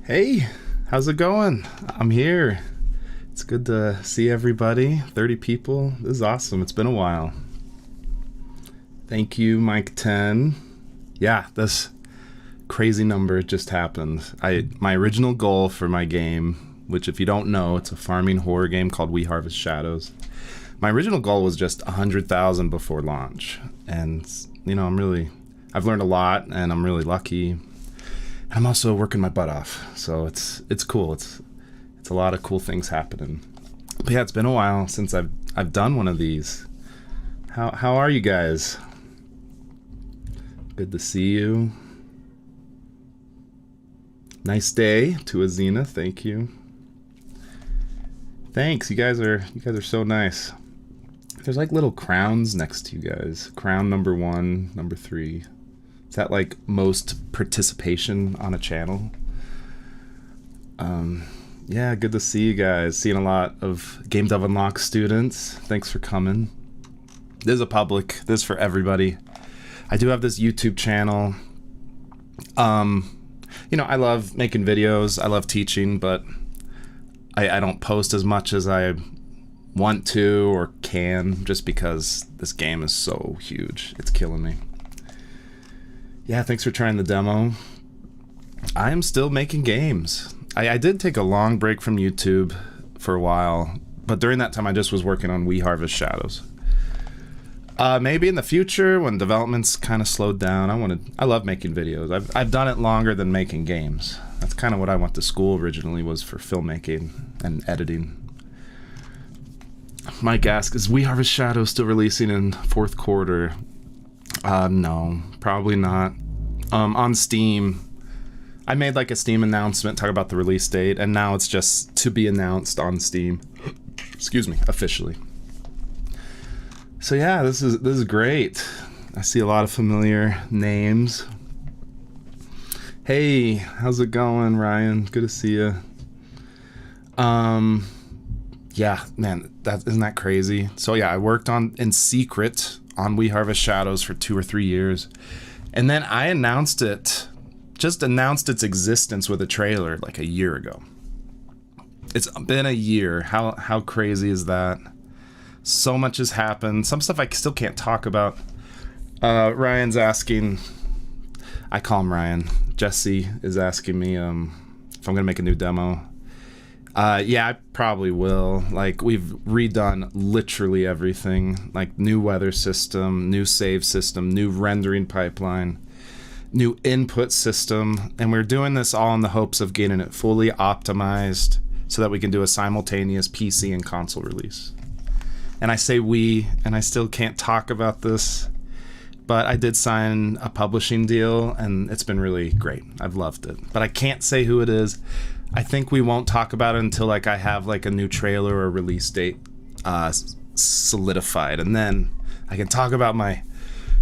Hey, how's it going? I'm here. It's good to see everybody. 30 people. This is awesome. It's been a while. Thank you, Mike 10. Yeah, this crazy number just happened. My original goal for my game, which if you don't know, it's a farming horror game called We Harvest Shadows. My original goal was just 100,000 before launch. And, I've learned a lot and I'm really lucky. I'm also working my butt off, so it's cool. It's a lot of cool things happening. But yeah, it's been a while since I've done one of these. How are you guys? Good to see you. Nice day to Azina. Thank you. Thanks. You guys are so nice. There's like little crowns next to you guys. Crown number 1, number 3. Is that like most participation on a channel? Yeah, good to see you guys. Seeing a lot of Game Dev Unlocked students. Thanks for coming. This is a public. This is for everybody. I do have this YouTube channel. I love making videos. I love teaching, but I don't post as much as I want to or can, just because this game is so huge. It's killing me. Yeah, thanks for trying the demo. I am still making games. I did take a long break from YouTube for a while, but during that time I just was working on We Harvest Shadows. Maybe in the future when development's kind of slowed down, I love making videos. I've done it longer than making games. That's kind of what I went to school originally, was for filmmaking and editing. Mike asks, is We Harvest Shadows still releasing in fourth quarter? No, probably not. On Steam, I made like a Steam announcement talk about the release date, and now it's just to be announced on Steam. Excuse me, officially. So yeah, this is great. I see a lot of familiar names. Hey, how's it going, Ryan? Good to see you. Yeah, man, isn't that crazy? So yeah, I worked in secret on We Harvest Shadows for 2 or 3 years, and then I announced its existence with a trailer like a year ago. It's been a year. How crazy is that? So much has happened. Some stuff I still can't talk about. Ryan's asking, I call him Ryan. Jesse is asking me if I'm gonna make a new demo. Yeah, I probably will. Like, we've redone literally everything. Like, new weather system, new save system, new rendering pipeline, new input system. And we're doing this all in the hopes of getting it fully optimized so that we can do a simultaneous PC and console release. And I say we, and I still can't talk about this, but I did sign a publishing deal, and it's been really great. I've loved it. But I can't say who it is. I think we won't talk about it until like I have like a new trailer or release date solidified, and then I can talk about my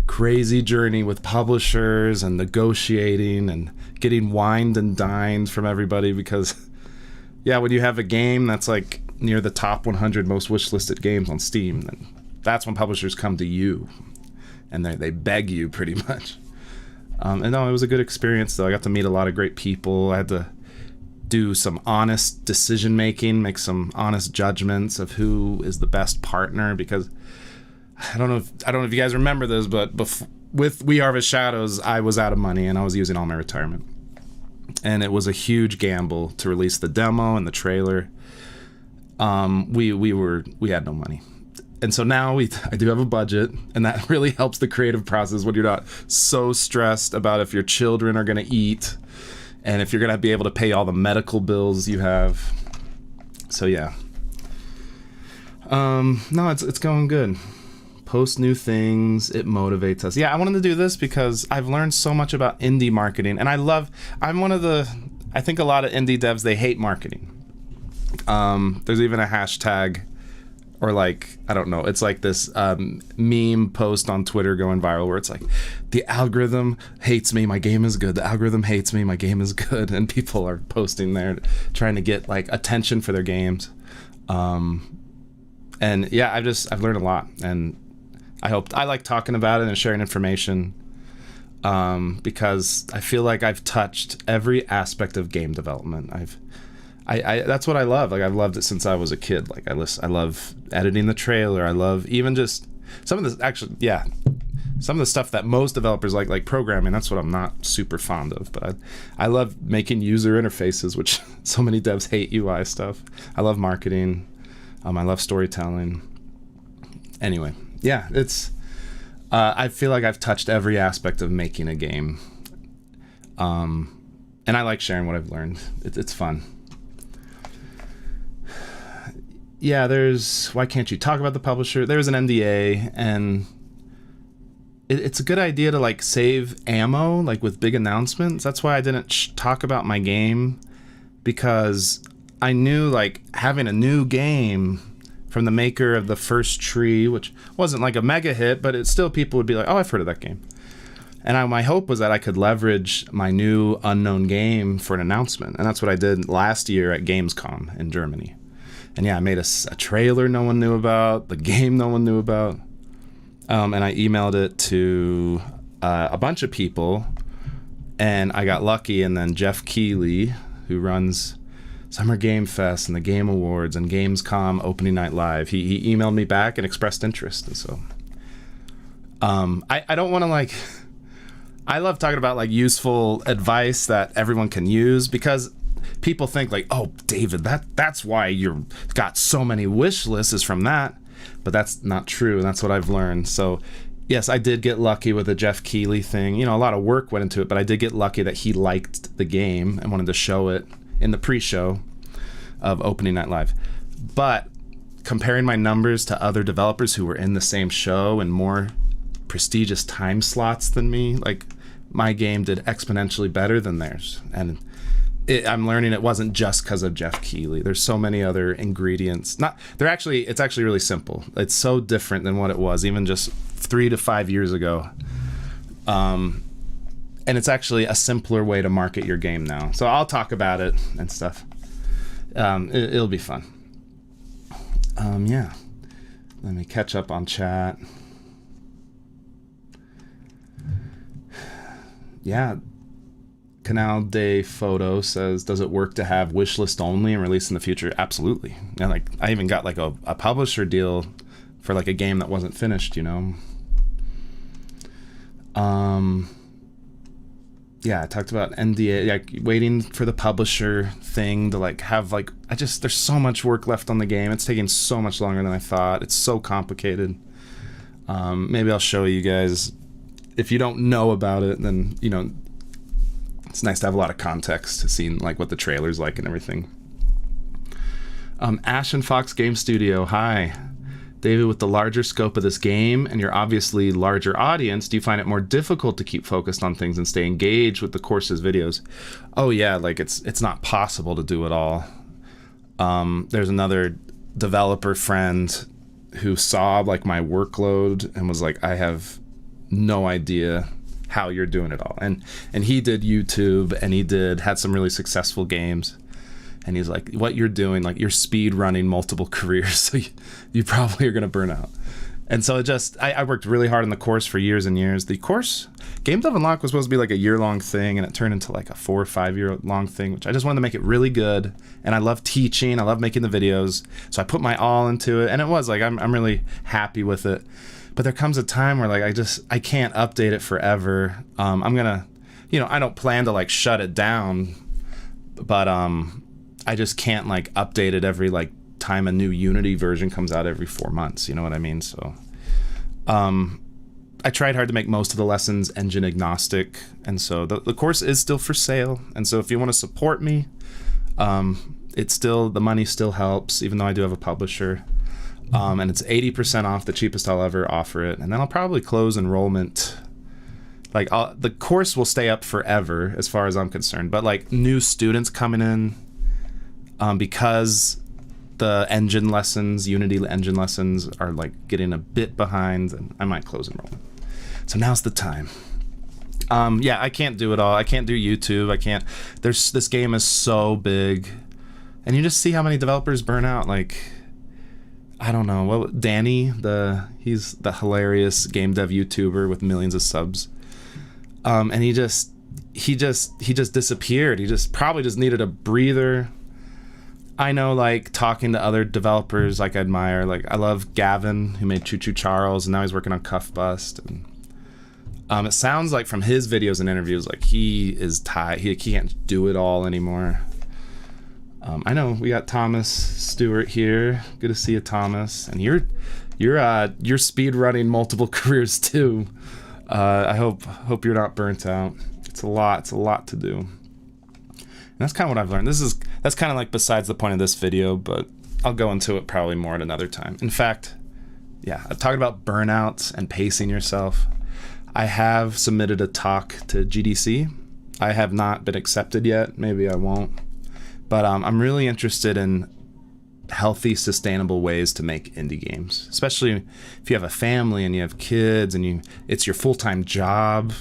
crazy journey with publishers and negotiating and getting wined and dined from everybody, because yeah, when you have a game that's like near the top 100 most wishlisted games on Steam, then that's when publishers come to you and they beg you pretty much. And no, it was a good experience though. I got to meet a lot of great people. I had to do some honest decision making, make some honest judgments of who is the best partner, because I don't know if you guys remember this, but with We Harvest Shadows, I was out of money and I was using all my retirement, and it was a huge gamble to release the demo and the trailer. We had no money, and so now I do have a budget, and that really helps the creative process when you're not so stressed about if your children are going to eat and if you're going to be able to pay all the medical bills you have. So yeah. No, it's going good. Post new things, it motivates us. Yeah, I wanted to do this because I've learned so much about indie marketing, and I think a lot of indie devs, they hate marketing. There's even a hashtag, or like, I don't know, it's like this meme post on Twitter going viral where it's like, the algorithm hates me, my game is good. The algorithm hates me, my game is good. And people are posting there trying to get like attention for their games. And yeah, I've learned a lot, and I like talking about it and sharing information. because I feel like I've touched every aspect of game development. I that's what I love. Like I've loved it since I was a kid. Like I love editing the trailer. I love even just some of the some of the stuff that most developers like programming. That's what I'm not super fond of. But I love making user interfaces, which so many devs hate UI stuff. I love marketing. I love storytelling. Anyway, yeah, it's. I feel like I've touched every aspect of making a game. And I like sharing what I've learned. It's fun. Yeah, why can't you talk about the publisher? There's an NDA, and it's a good idea to like save ammo, like with big announcements. That's why I didn't talk about my game, because I knew like having a new game from the maker of the first tree, which wasn't like a mega hit, but it's still, people would be like, oh, I've heard of that game. And my hope was that I could leverage my new unknown game for an announcement. And that's what I did last year at Gamescom in Germany. And yeah, I made a trailer no one knew about, the game no one knew about. And I emailed it to a bunch of people, and I got lucky. And then Jeff Keighley, who runs Summer Game Fest and the Game Awards and Gamescom Opening Night Live, he emailed me back and expressed interest. And so I don't want to like, I love talking about like useful advice that everyone can use, because people think like, oh, David, that's why you've got so many wish lists is from that. But that's not true, and that's what I've learned. So yes, I did get lucky with the Jeff Keighley thing. You know, a lot of work went into it, but I did get lucky that he liked the game and wanted to show it in the pre-show of Opening Night Live. But comparing my numbers to other developers who were in the same show and more prestigious time slots than me, like my game did exponentially better than theirs. And I'm learning it wasn't just because of Jeff Keighley. There's so many other ingredients. It's actually really simple. It's so different than what it was even just 3 to 5 years ago. And it's actually a simpler way to market your game now. So I'll talk about it and stuff. It'll be fun. Yeah. Let me catch up on chat. Yeah. Canal Day Photo says, does it work to have wishlist only and release in the future? Absolutely. Yeah, like I even got like a publisher deal for like a game that wasn't finished, you know. Yeah, I talked about NDA, like waiting for the publisher thing to like have like, there's so much work left on the game. It's taking so much longer than I thought. It's so complicated. Maybe I'll show you guys. If you don't know about it, then, you know, it's nice to have a lot of context to see like what the trailer's like and everything. Ash and Fox Game Studio, hi. David, with the larger scope of this game and your obviously larger audience, do you find it more difficult to keep focused on things and stay engaged with the course's videos? Oh yeah, like it's not possible to do it all. There's another developer friend who saw like my workload and was like, I have no idea how you're doing it all. And he did YouTube, and he had some really successful games. And he's like, what you're doing, like you're speed running multiple careers, so you probably are going to burn out. And so I worked really hard on the course for years and years. The course, Game Dev Unlocked, was supposed to be like a year-long thing, and it turned into like a 4 or 5 year long thing, which I just wanted to make it really good. And I love teaching, I love making the videos, so I put my all into it, and it was like, I'm really happy with it. But there comes a time where like I can't update it forever. I'm gonna, you know, I don't plan to like shut it down, but I just can't like update it every like time a new Unity version comes out every 4 months. You know what I mean? So I tried hard to make most of the lessons engine agnostic, and so the course is still for sale. And so if you want to support me, the money still helps, even though I do have a publisher. And it's 80% off, the cheapest I'll ever offer it. And then I'll probably close enrollment. Like the course will stay up forever as far as I'm concerned. But like new students coming in, because the engine lessons, Unity engine lessons are like getting a bit behind, and I might close enrollment. So now's the time. Yeah, I can't do it all. I can't do YouTube. I can't. This game is so big. And you just see how many developers burn out. Like, I don't know, Danny, he's the hilarious game dev YouTuber with millions of subs. And he just disappeared. He just probably just needed a breather. I know, like, talking to other developers, like, I admire, like, I love Gavin, who made Choo Choo Charles, and now he's working on Cuff Bust. And it sounds like from his videos and interviews, like, he is tired. He can't do it all anymore. I know we got Thomas Stewart here. Good to see you, Thomas. And you're speed running multiple careers too. I hope you're not burnt out. It's a lot to do. And that's kind of what I've learned. That's kind of like besides the point of this video, but I'll go into it probably more at another time. In fact, yeah, I've talked about burnout and pacing yourself. I have submitted a talk to GDC. I have not been accepted yet. Maybe I won't. But I'm really interested in healthy, sustainable ways to make indie games, especially if you have a family and you have kids and it's your full-time job,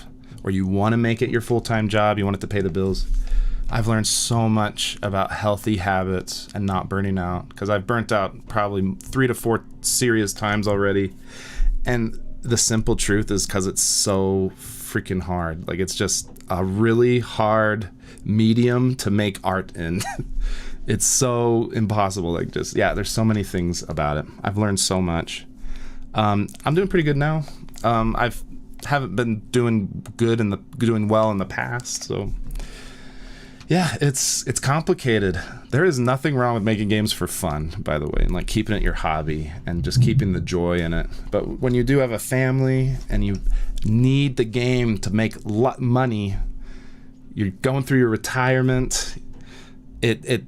or you want to make it your full-time job, you want it to pay the bills. I've learned so much about healthy habits and not burning out, because I've burnt out probably 3 to 4 serious times already. And the simple truth is because it's so freaking hard. Like, it's just a really hard medium to make art in. It's so impossible. Like, just, yeah, there's so many things about it. I've learned so much. I'm doing pretty good now. Haven't been doing well in the past, so yeah, it's complicated. There is nothing wrong with making games for fun, by the way, and like keeping it your hobby and just keeping the joy in it. But when you do have a family and you need the game to make money, you're going through your retirement, it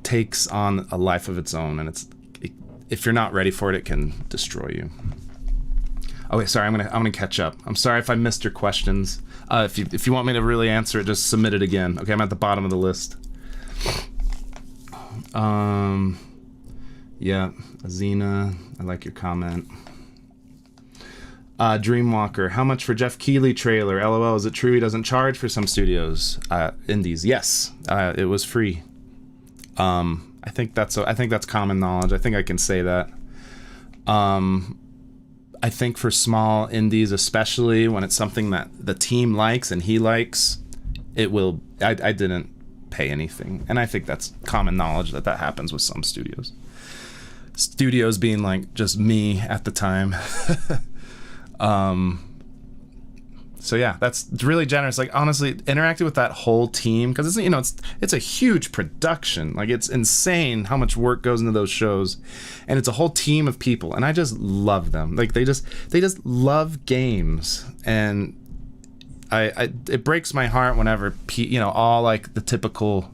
takes on a life of its own, and if you're not ready for it, it can destroy you. Okay, sorry, I'm gonna catch up. I'm sorry if I missed your questions. If you want me to really answer it, just submit it again. Okay, I'm at the bottom of the list. Yeah, Azina, I like your comment. Dreamwalker, how much for Jeff Keighley trailer? LOL, is it true he doesn't charge for some studios? Indies, yes, it was free. I think that's common knowledge. I think I can say that. I think for small indies, especially when it's something that the team likes and he likes, it will. I didn't pay anything, and I think that's common knowledge that happens with some studios. Studios being like just me at the time. So yeah, that's really generous. Like, honestly, interacting with that whole team, because it's a huge production. Like, it's insane how much work goes into those shows, and it's a whole team of people, and I just love them. Like, they just love games, and it breaks my heart whenever all like the typical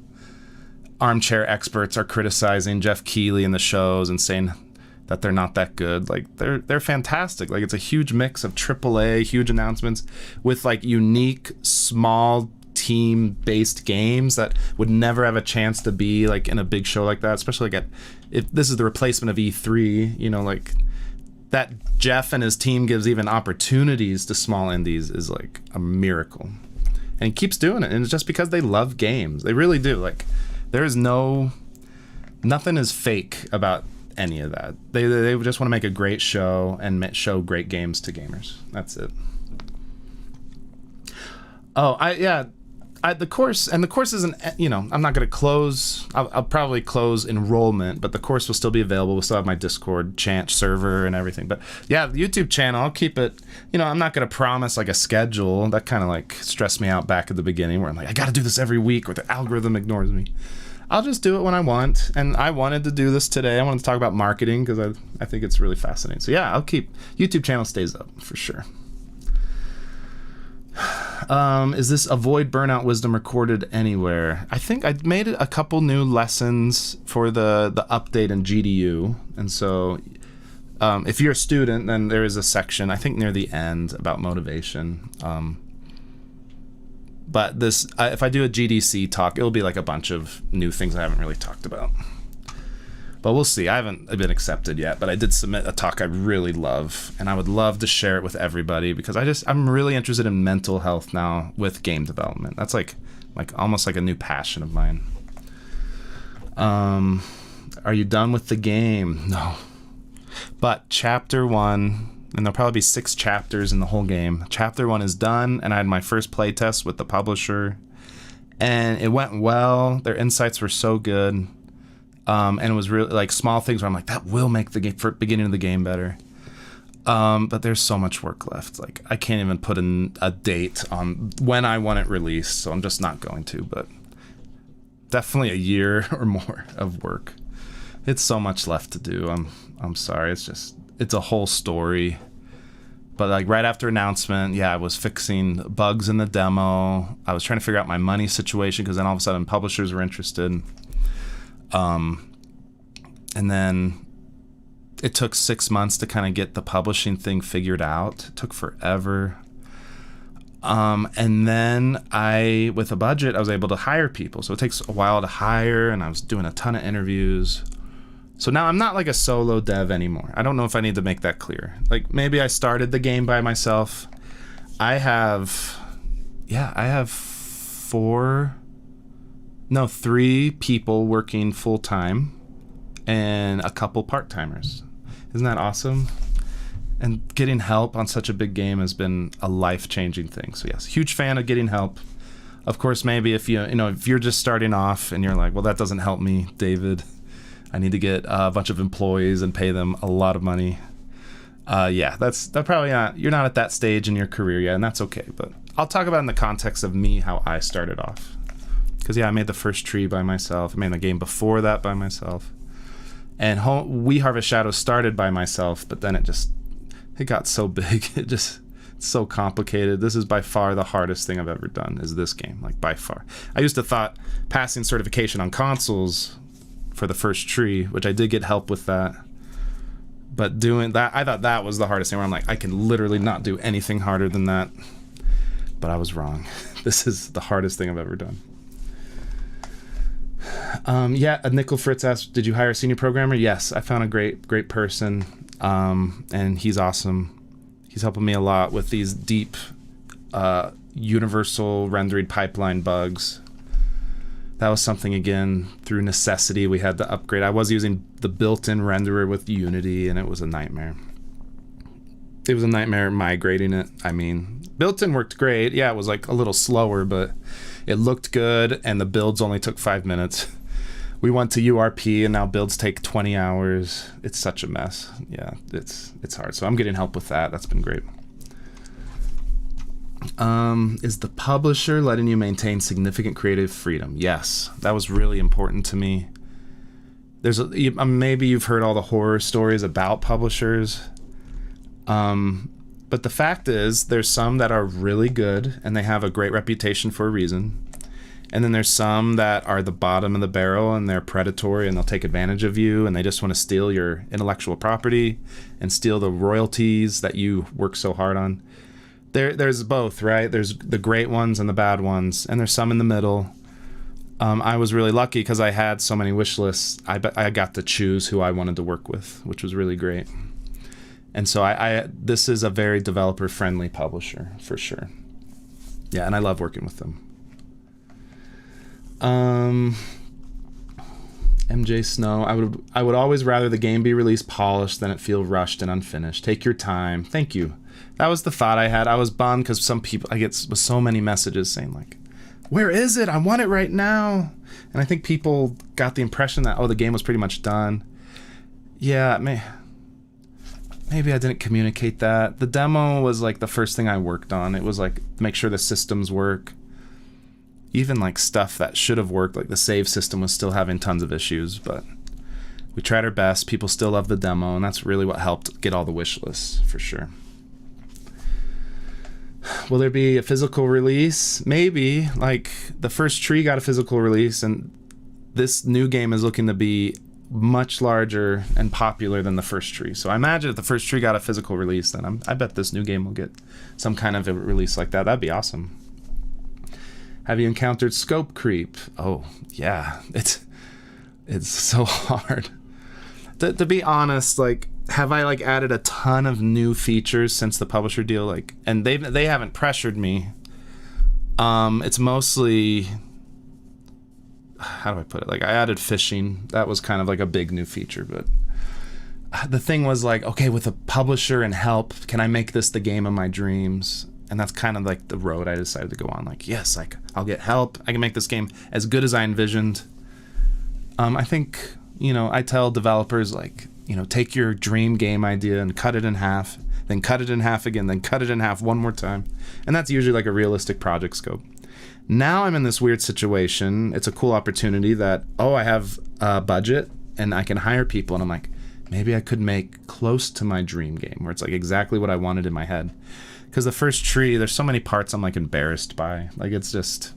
armchair experts are criticizing Jeff Keighley in the shows and saying that they're not that good. Like, they're fantastic. Like, it's a huge mix of AAA, huge announcements with like unique small team based games that would never have a chance to be like in a big show like that, especially like if this is the replacement of E3, like that Jeff and his team gives even opportunities to small indies is like a miracle. And he keeps doing it, and it's just because they love games. They really do. Like, there is nothing is fake about any of that. They just want to make a great show and show great games to gamers. That's it. The course isn't, I'm not going to close. I'll probably close enrollment, but the course will still be available. We'll still have my Discord chant server and everything. But yeah, the YouTube channel, I'll keep it, I'm not going to promise like a schedule. That kind of like stressed me out back at the beginning, where I'm like, I got to do this every week or the algorithm ignores me. I'll just do it when I want, and I wanted to do this today. I wanted to talk about marketing because I think it's really fascinating. So yeah, I'll keep YouTube channel stays up for sure. Is this Avoid Burnout Wisdom recorded anywhere? I think I made a couple new lessons for the update in GDU, and so if you're a student, then there is a section, I think near the end, about motivation. But this, if I do a GDC talk, it'll be like a bunch of new things I haven't really talked about. But we'll see. I haven't been accepted yet, but I did submit a talk I really love, and I would love to share it with everybody, because I'm really interested in mental health now with game development. That's like almost like a new passion of mine. Are you done with the game? No. But chapter 1, and there'll probably be 6 chapters in the whole game. Chapter 1 is done, and I had my first playtest with the publisher, and it went well. Their insights were so good, and it was really like small things where I'm like, that will make the game, for beginning of the game, better. But there's so much work left. Like, I can't even put in a date on when I want it released, so I'm just not going to. But definitely a year or more of work. It's so much left to do. I'm sorry. It's a whole story. But like right after announcement, yeah, I was fixing bugs in the demo. I was trying to figure out my money situation because then all of a sudden publishers were interested. And then it took 6 months to kind of get the publishing thing figured out. It took forever. And then with a budget, I was able to hire people. So it takes a while to hire, and I was doing a ton of interviews. So now I'm not like a solo dev anymore. I don't know if I need to make that clear. Like, maybe I started the game by myself. I have 3 people working full time and a couple part-timers. Isn't that awesome? And getting help on such a big game has been a life-changing thing. So yes, huge fan of getting help. Of course, maybe if if you're just starting off and you're like, well, that doesn't help me, David. I need to get a bunch of employees and pay them a lot of money. That's probably not, you're not at that stage in your career yet, and that's okay. But I'll talk about it in the context of me, how I started off. Because I made the first tree by myself. I made the game before that by myself. And We Harvest Shadows started by myself, but then it got so big. It's so complicated. This is by far the hardest thing I've ever done, is this game, like by far. I used to thought passing certification on consoles for the first tree, which I did get help with that. But doing that, I thought that was the hardest thing, where I'm like, I can literally not do anything harder than that. But I was wrong. This is the hardest thing I've ever done. Nickel Fritz asked, did you hire a senior programmer? Yes, I found a great person, and he's awesome. He's helping me a lot with these deep universal rendering pipeline bugs. That was something, again, through necessity we had to upgrade. I was using the built-in renderer with Unity, and it was a nightmare. It was a nightmare migrating it. I mean, built-in worked great. Yeah, it was like a little slower, but it looked good, and the builds only took 5 minutes. We went to URP, and now builds take 20 hours. It's such a mess. Yeah, it's hard. So I'm getting help with that. That's been great. Is the publisher letting you maintain significant creative freedom? Yes, that was really important to me. Maybe you've heard all the horror stories about publishers. But the fact is, there's some that are really good and they have a great reputation for a reason. And then there's some that are the bottom of the barrel and they're predatory and they'll take advantage of you and they just want to steal your intellectual property and steal the royalties that you work so hard on. There's both, right? There's the great ones and the bad ones, and there's some in the middle. I was really lucky because I had so many wish lists. I got to choose who I wanted to work with, which was really great. And so this is a very developer-friendly publisher, for sure. Yeah, and I love working with them. MJ Snow, I would always rather the game be released polished than it feel rushed and unfinished. Take your time. Thank you. That was the thought I had. I was bummed because some people, I get so many messages saying like, where is it? I want it right now. And I think people got the impression that, the game was pretty much done. Yeah, maybe I didn't communicate that. The demo was like the first thing I worked on. It was like, make sure the systems work. Even like stuff that should have worked, like the save system was still having tons of issues, but we tried our best. People still love the demo, and that's really what helped get all the wish lists, for sure. Will there be a physical release? Maybe. Like, the first tree got a physical release, and this new game is looking to be much larger and popular than the first tree. So I imagine if the first tree got a physical release, then I bet this new game will get some kind of a release like that. That'd be awesome. Have you encountered scope creep? Oh, yeah. It's so hard. To be honest, like, have I like added a ton of new features since the publisher deal? Like, and they haven't pressured me. It's mostly, how do I put it? Like, I added fishing. That was kind of like a big new feature, but the thing was like, okay, with a publisher and help, can I make this the game of my dreams? And that's kind of like the road I decided to go on. Like, yes, I'll get help. I can make this game as good as I envisioned. I think, I tell developers, like, take your dream game idea and cut it in half, then cut it in half again, then cut it in half one more time. And that's usually like a realistic project scope. Now I'm in this weird situation. It's a cool opportunity that, I have a budget and I can hire people. And I'm like, maybe I could make close to my dream game where it's like exactly what I wanted in my head. Because the first tree, there's so many parts I'm like embarrassed by. Like, it's just,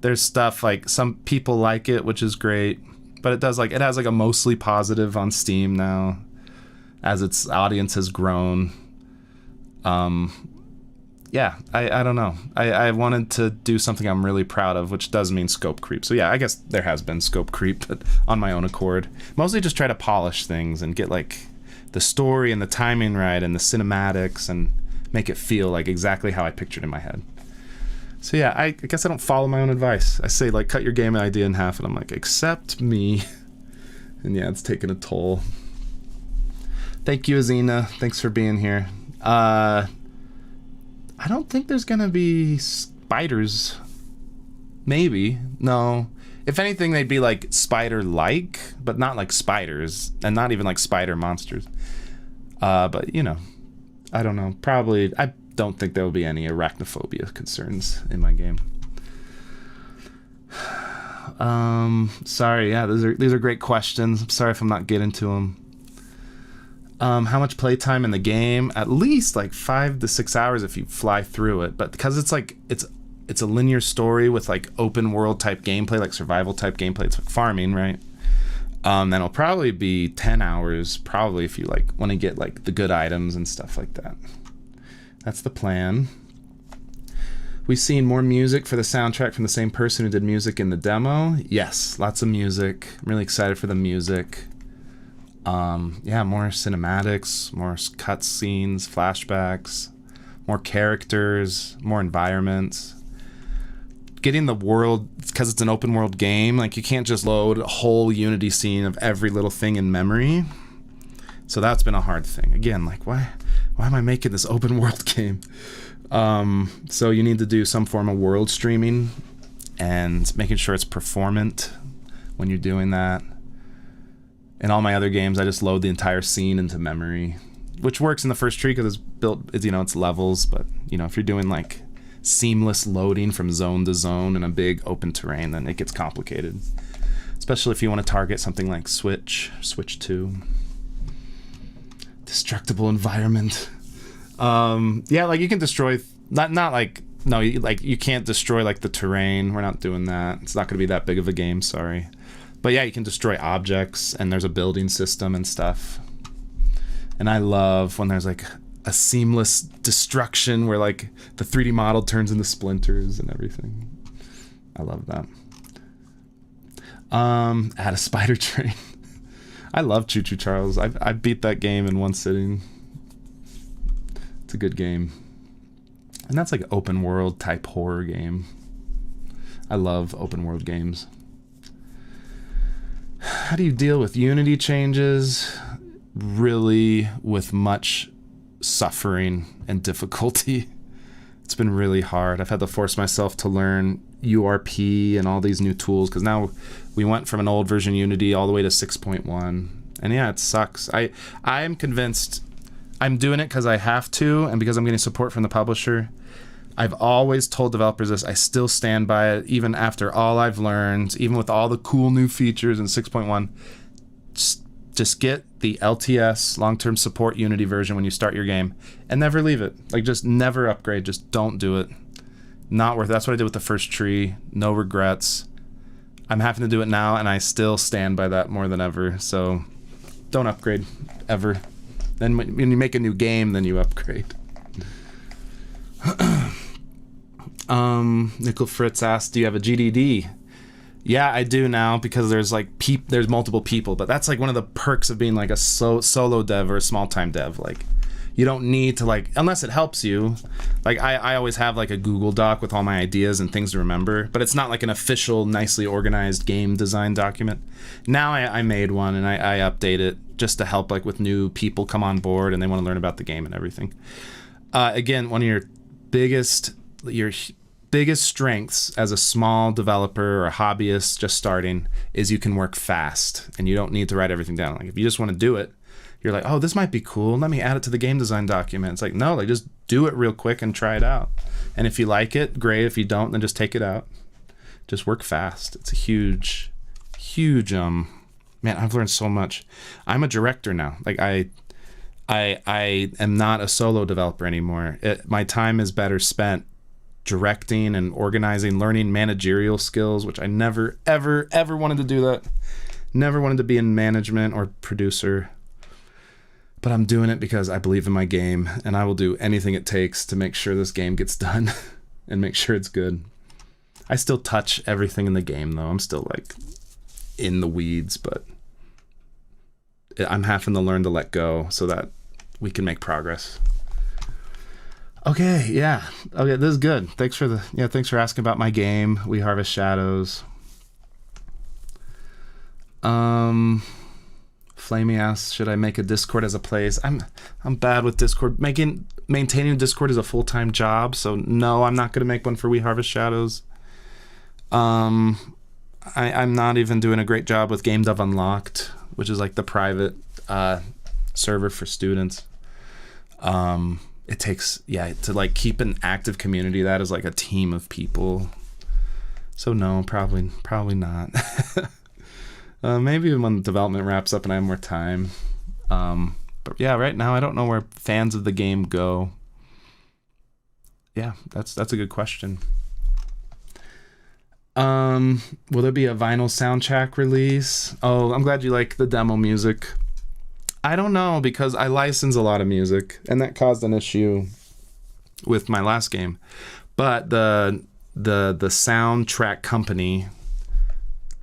there's stuff like some people like it, which is great, but it has like a mostly positive on Steam now as its audience has grown. Yeah, I don't know. I wanted to do something I'm really proud of, which does mean scope creep. So yeah, I guess there has been scope creep, but on my own accord. Mostly just try to polish things and get like the story and the timing right and the cinematics and make it feel like exactly how I pictured in my head. So yeah, I guess I don't follow my own advice. I say like cut your game idea in half and I'm like, accept me. And yeah, it's taking a toll. Thank you, Azina. Thanks for being here. I don't think there's gonna be spiders. Maybe. No. If anything, they'd be like spider-like, but not like spiders, and not even like spider monsters. But I don't know. Probably, I don't think there will be any arachnophobia concerns in my game. Sorry. Yeah, these are great questions. I'm sorry if I'm not getting to them. How much playtime in the game? At least like 5 to 6 hours if you fly through it. But because it's like it's a linear story with like open world type gameplay, like survival type gameplay. It's like farming, right? Then it'll probably be 10 hours, probably if you like want to get like the good items and stuff like that. That's the plan. We've seen more music for the soundtrack from the same person who did music in the demo. Yes, lots of music. I'm really excited for the music. More cinematics, more cutscenes, flashbacks, more characters, more environments. Getting the world, because it's an open world game, like you can't just load a whole Unity scene of every little thing in memory. So that's been a hard thing. Again, like why am I making this open world game? So you need to do some form of world streaming and making sure it's performant when you're doing that. In all my other games, I just load the entire scene into memory, which works in the first tree because it's built, it's levels. But if you're doing like seamless loading from zone to zone in a big open terrain, then it gets complicated. Especially if you want to target something like Switch 2. Destructible environment. Like you can destroy, you can't destroy like the terrain. We're not doing that. It's not going to be that big of a game, sorry. But yeah, you can destroy objects, and there's a building system and stuff. And I love when there's like a seamless destruction where like the 3D model turns into splinters and everything. I love that. Add a spider train. I love Choo Choo Charles. I beat that game in one sitting. It's a good game. And that's like an open world type horror game. I love open world games. How do you deal with Unity changes? Really with much suffering and difficulty. It's been really hard. I've had to force myself to learn URP and all these new tools because now we went from an old version Unity all the way to 6.1. And yeah, it sucks. I am convinced I'm doing it because I have to and because I'm getting support from the publisher. I've always told developers this. I still stand by it, even after all I've learned, even with all the cool new features in 6.1. Just get the LTS, long-term support Unity version when you start your game, and never leave it. Like, just never upgrade. Just don't do it. Not worth it. That's what I did with the first tree. No regrets. I'm having to do it now, and I still stand by that more than ever. So don't upgrade, ever. Then when you make a new game, then you upgrade. Nickel Fritz asked, do you have a GDD? Yeah, I do now because there's like there's multiple people, but that's like one of the perks of being like a solo dev or a small time dev. Like You don't need to like, unless it helps you. Like I always have like a Google Doc with all my ideas and things to remember, but it's not like an official, nicely organized game design document. Now I made one and I update it just to help like with new people come on board and they want to learn about the game and everything. Again, one of your biggest strengths as a small developer or a hobbyist just starting is you can work fast and you don't need to write everything down. Like if you just want to do it, you're like, oh, this might be cool. Let me add it to the game design document. It's like, no, like just do it real quick and try it out. And if you like it, great. If you don't, then just take it out. Just work fast. It's a huge, man, I've learned so much. I'm a director now. Like I am not a solo developer anymore. My time is better spent directing and organizing, learning managerial skills, which I never, ever, ever wanted to do that. Never wanted to be in management or producer. But I'm doing it because I believe in my game, and I will do anything it takes to make sure this game gets done and make sure it's good. I still touch everything in the game, though. I'm still, like, in the weeds, but I'm having to learn to let go so that we can make progress. Okay, yeah. Okay, this is good. Thanks for asking about my game, We Harvest Shadows. Flamey asks, should I make a Discord as a place? I'm bad with Discord. Maintaining Discord is a full-time job, so no, I'm not going to make one for We Harvest Shadows. I'm not even doing a great job with Game Dev Unlocked, which is like the private server for students. It takes, to like keep an active community, that is like a team of people. So no, probably not. Maybe when development wraps up and I have more time. But yeah, right now I don't know where fans of the game go. Yeah, that's a good question. Will there be a vinyl soundtrack release? Oh, I'm glad you like the demo music. I don't know, because I license a lot of music, and that caused an issue with my last game. But the soundtrack company,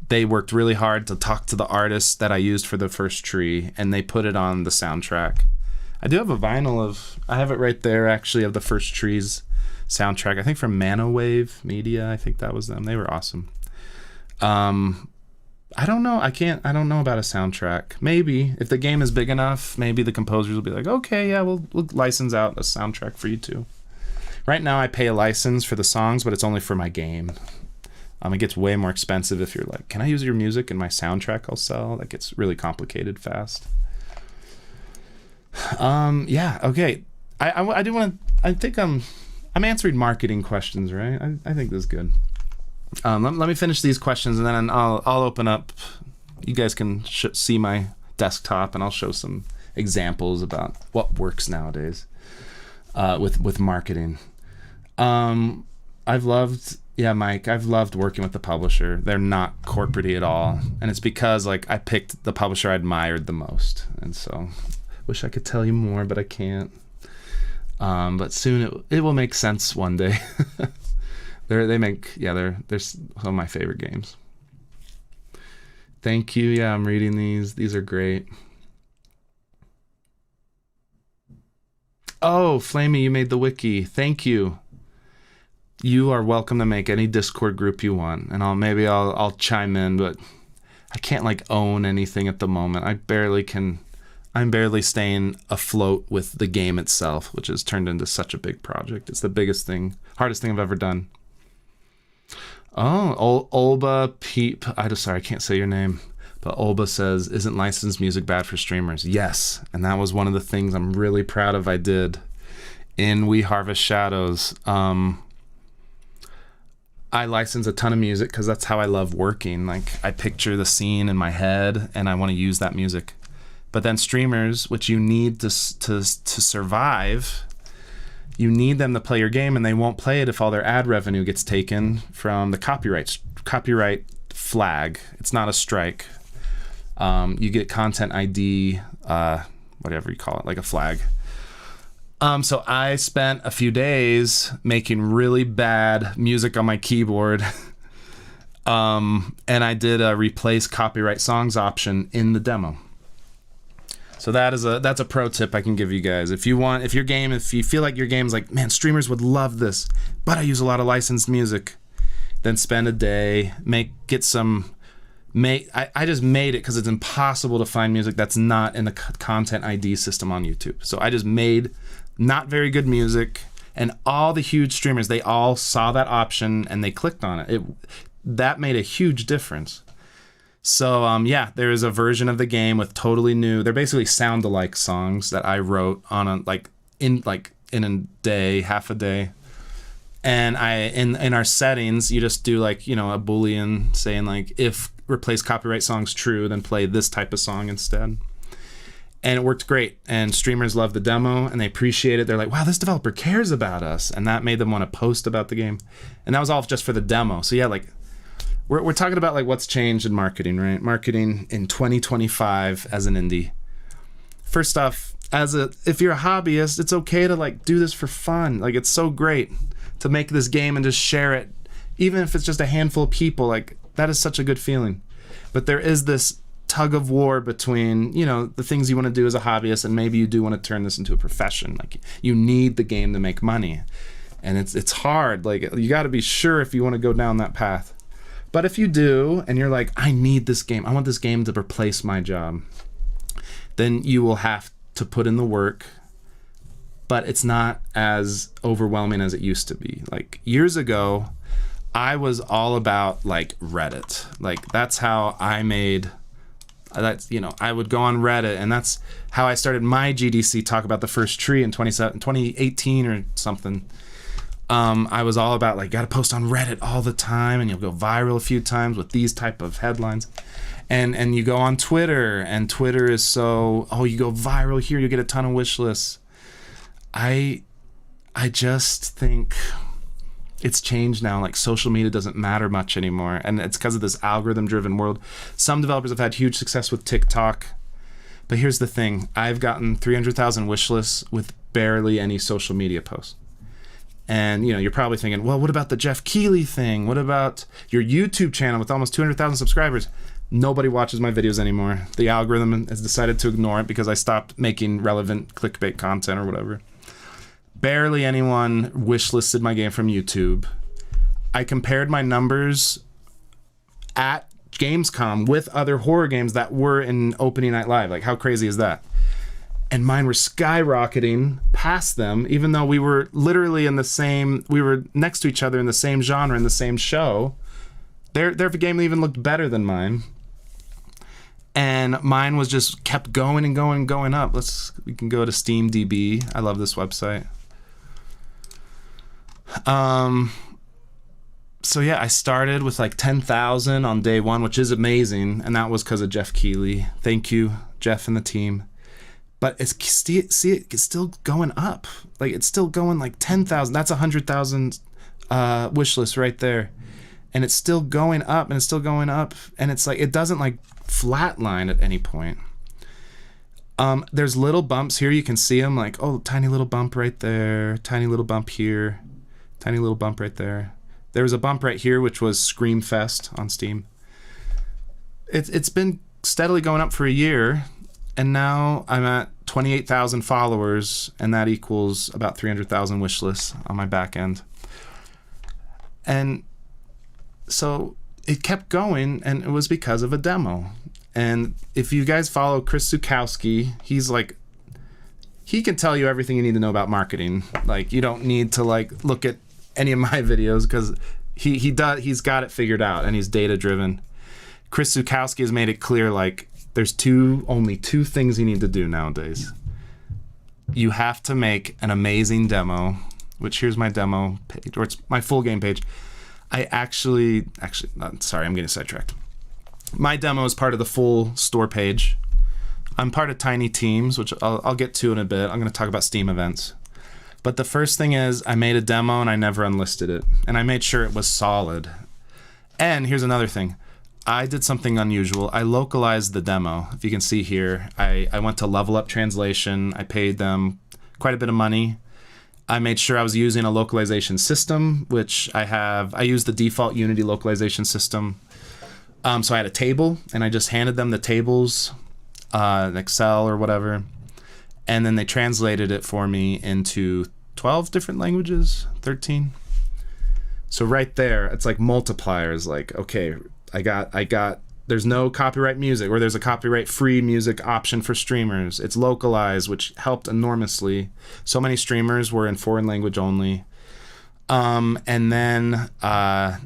they worked really hard to talk to the artists that I used for the first tree, and they put it on the soundtrack. I do have a vinyl I have it right there, actually, of the first tree's soundtrack. I think from Manowave Media. I think that was them. They were awesome. I don't know. I don't know about a soundtrack. Maybe if the game is big enough, maybe the composers will be like, okay, yeah, we'll license out a soundtrack for you too. Right now I pay a license for the songs, but it's only for my game. It gets way more expensive if you're like, can I use your music in my soundtrack I'll sell? That gets really complicated fast. Yeah, okay. I do want to, I think I'm answering marketing questions, right? I think this is good. Let me finish these questions and then I'll open up. You guys can see my desktop and I'll show some examples about what works nowadays with marketing. Mike, I've loved working with the publisher. They're not corporate-y at all. And it's because like I picked the publisher I admired the most. And so wish I could tell you more, but I can't. But soon it will make sense one day. They're some of my favorite games. Thank you. Yeah, I'm reading these. These are great. Oh, Flamey, you made the wiki. Thank you. You are welcome to make any Discord group you want, and I'll chime in, but I can't like own anything at the moment. I'm barely staying afloat with the game itself, which has turned into such a big project. It's the hardest thing I've ever done. Oh, Olba Peep. Sorry, I can't say your name. But Olba says, isn't licensed music bad for streamers? Yes, and that was one of the things I'm really proud of I did in We Harvest Shadows. I license a ton of music because that's how I love working. Like, I picture the scene in my head, and I want to use that music. But then streamers, which you need to survive, you need them to play your game, and they won't play it if all their ad revenue gets taken from the copyright flag. It's not a strike. You get content ID, whatever you call it, like a flag. So I spent a few days making really bad music on my keyboard. And I did a replace copyright songs option in the demo. So that's a pro tip I can give you guys. If you feel like your game's like, man, streamers would love this, but I use a lot of licensed music, then spend a day, I just made it because it's impossible to find music that's not in the content ID system on YouTube. So I just made not very good music, and all the huge streamers, they all saw that option and they clicked on it. That made a huge difference. So there is a version of the game with totally new. They're basically sound-alike songs that I wrote on in a day, half a day. And in our settings, you just do like, a Boolean saying like, if replace copyright songs true, then play this type of song instead. And it worked great. And streamers loved the demo and they appreciate it. They're like, wow, this developer cares about us. And that made them want to post about the game. And that was all just for the demo. So yeah, like we're talking about like what's changed in marketing, right? Marketing in 2025 as an indie. First off, if you're a hobbyist, it's okay to like do this for fun. Like it's so great to make this game and just share it. Even if it's just a handful of people, like that is such a good feeling. But there is this tug of war between, the things you want to do as a hobbyist and maybe you do want to turn this into a profession. Like you need the game to make money. And it's hard. Like you got to be sure if you want to go down that path. But if you do, and you're like, I need this game, I want this game to replace my job, then you will have to put in the work, but it's not as overwhelming as it used to be. Like years ago, I was all about like Reddit. Like that's how I made, I would go on Reddit, and that's how I started my GDC talk about the first tree in 2018 or something. I was all about like, got to post on Reddit all the time and you'll go viral a few times with these type of headlines. And you go on Twitter, and Twitter is you go viral here, you get a ton of wish lists. I just think it's changed now. Like social media doesn't matter much anymore. And it's because of this algorithm driven world. Some developers have had huge success with TikTok. But here's the thing. I've gotten 300,000 wish lists with barely any social media posts. And, you're probably thinking, well, what about the Jeff Keighley thing? What about your YouTube channel with almost 200,000 subscribers? Nobody watches my videos anymore. The algorithm has decided to ignore it because I stopped making relevant clickbait content or whatever. Barely anyone wishlisted my game from YouTube. I compared my numbers at Gamescom with other horror games that were in opening night live. Like, how crazy is that? And mine were skyrocketing past them, even though we were literally we were next to each other in the same genre, in the same show. Their game even looked better than mine. And mine was just kept going and going and going up. We can go to SteamDB. I love this website. So yeah, I started with like 10,000 on day one, which is amazing. And that was because of Jeff Keighley. Thank you, Jeff and the team. But it's still going up. Like it's still going like 10,000. That's 100,000 wish list right there. And it's still going up and it's still going up. And it's like, it doesn't like flatline at any point. There's little bumps here. You can see them like, oh, tiny little bump right there. Tiny little bump here. Tiny little bump right there. There was a bump right here, which was Screamfest on Steam. It's been steadily going up for a year. And now I'm at 28,000 followers, and that equals about 300,000 wish lists on my back end. And so it kept going, and it was because of a demo. And if you guys follow Chris Zukowski, he can tell you everything you need to know about marketing. Like, you don't need to like look at any of my videos because he's got it figured out, and he's data driven. Chris Zukowski has made it clear, like, there's only two things you need to do nowadays. You have to make an amazing demo, which here's my demo page, or it's my full game page. I actually, sorry, I'm getting sidetracked. My demo is part of the full store page. I'm part of Tiny Teams, which I'll get to in a bit. I'm going to talk about Steam events. But the first thing is I made a demo and I never unlisted it. And I made sure it was solid. And here's another thing. I did something unusual. I localized the demo. If you can see here, I went to Level Up Translation. I paid them quite a bit of money. I made sure I was using a localization system, which I use the default Unity localization system. So I had a table, and I just handed them the tables Excel or whatever. And then they translated it for me into 12 different languages, 13. So right there, it's like multipliers. Like, okay, I got, there's no copyright music, or there's a copyright free music option for streamers. It's localized, which helped enormously. So many streamers were in foreign language only. And then I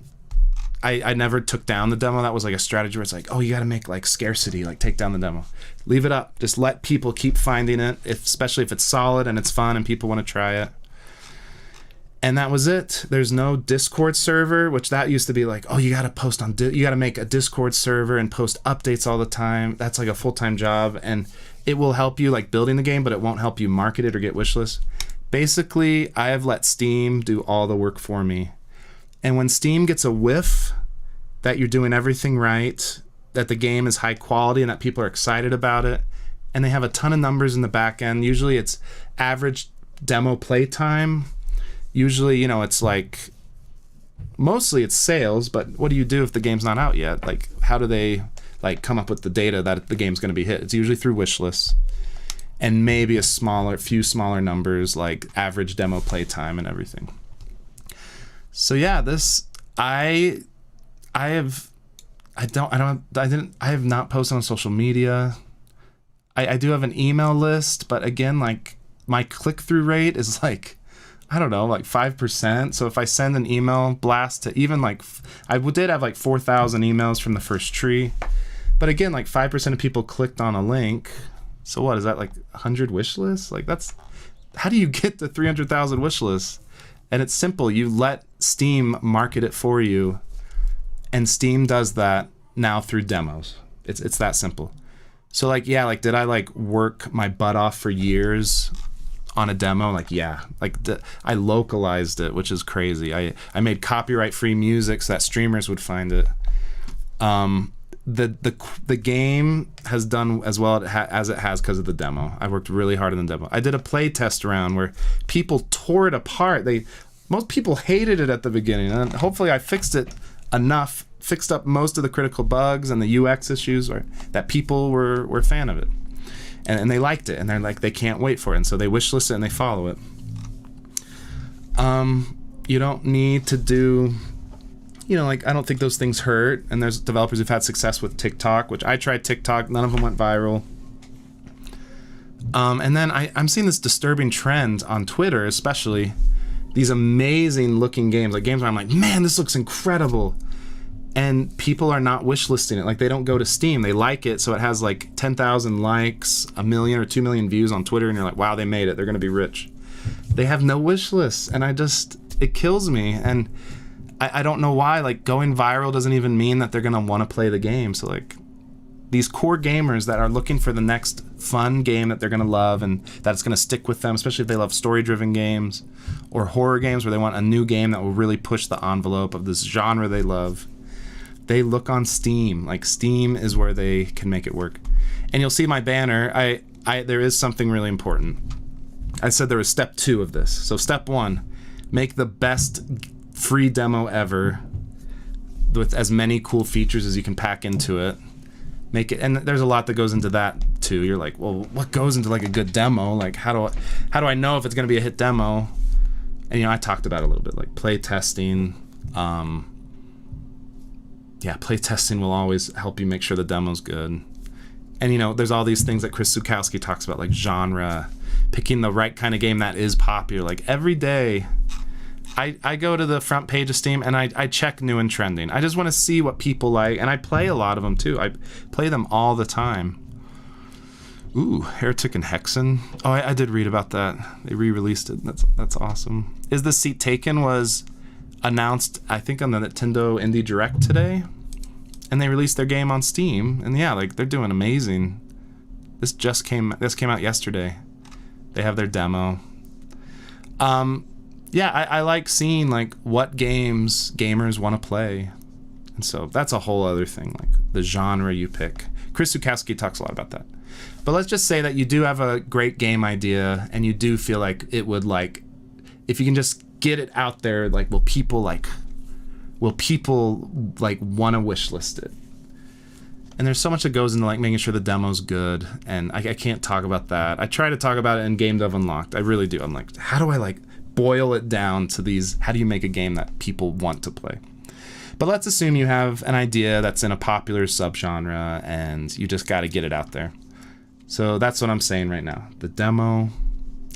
never took down the demo. That was like a strategy where it's like, oh, you got to make like scarcity, like take down the demo. Leave it up. Just let people keep finding it, especially if it's solid and it's fun and people want to try it. And that was it. There's no Discord server, which that used to be like, oh, you got to post on, you got to make a Discord server and post updates all the time. That's like a full-time job, and it will help you like building the game, but it won't help you market it or get wishlists. Basically, I have let Steam do all the work for me. And when Steam gets a whiff that you're doing everything right, that the game is high quality and that people are excited about it, and they have a ton of numbers in the back end, usually it's average demo play time. Usually, you know, it's like, mostly it's sales, but what do you do if the game's not out yet? Like, how do they like come up with the data that the game's going to be hit? It's usually through wish lists, and maybe few smaller numbers like average demo play time and everything. So yeah, I have not posted on social media. I do have an email list, but again, like my click-through rate is like, I don't know, like 5%. So if I send an email blast to even like, I did have like 4,000 emails from the first tree, but again, like 5% of people clicked on a link. So what is that, like 100 wish lists? Like how do you get to 300,000 wish lists? And it's simple. You let Steam market it for you, and Steam does that now through demos. It's that simple. So like, yeah, like did I like work my butt off for years on a demo? Like, yeah, like I localized it, which is crazy. I made copyright free music so that streamers would find it. The game has done as well as it has because of the demo. I worked really hard on the demo. I did a play test round where people tore it apart. Most people hated it at the beginning, and hopefully I fixed up most of the critical bugs and the UX issues, or that people were a fan of it, and they liked it, and they're like, they can't wait for it, and so they wishlist it and they follow it. You don't need to do, you know, like, I don't think those things hurt. And there's developers who've had success with TikTok, which I tried TikTok. None of them went viral. And then I'm seeing this disturbing trend on Twitter, especially these amazing looking games, like games where I'm like, man, this looks incredible. And people are not wishlisting it. Like, they don't go to Steam. They like it, so it has like 10,000 likes, 1 million or 2 million views on Twitter, and you're like, wow, they made it. They're going to be rich. They have no wish lists, and it kills me. And I don't know why. Like, going viral doesn't even mean that they're going to want to play the game. So like, these core gamers that are looking for the next fun game that they're going to love and that's going to stick with them, especially if they love story-driven games or horror games where they want a new game that will really push the envelope of this genre they love, they look on Steam. Like, Steam is where they can make it work. And you'll see my banner. There is something really important. I said there was step 2 of this. So step 1, make the best free demo ever with as many cool features as you can pack into it. Make it, and there's a lot that goes into that too. You're like, well, what goes into like a good demo? Like, how do I know if it's going to be a hit demo? And I talked about it a little bit, like play testing. Play testing will always help you make sure the demo's good. And there's all these things that Chris Zukowski talks about, like genre, picking the right kind of game that is popular. Like, every day I go to the front page of Steam and I check new and trending. I just want to see what people like, and I play a lot of them too. I play them all the time. Ooh, Heretic and Hexen. Oh, I did read about that. They re-released it. That's awesome. Is the Seat Taken was announced, I think, on the Nintendo Indie Direct today, and they released their game on Steam. And yeah, like, they're doing amazing. This came out yesterday. They have their demo. Yeah, I like seeing like what games gamers want to play, and so that's a whole other thing, like the genre you pick. Chris Zukowski talks a lot about that. But let's just say that you do have a great game idea, and you do feel like it would, like, if you can just get it out there, like, will people want to wish list it? And there's so much that goes into like making sure the demo's good, and I can't talk about that. I try to talk about it in Game Dev Unlocked. I really do. I'm like, how do I like boil it down to these? How do you make a game that people want to play? But let's assume you have an idea that's in a popular subgenre, and you just got to get it out there. So that's what I'm saying right now. The demo,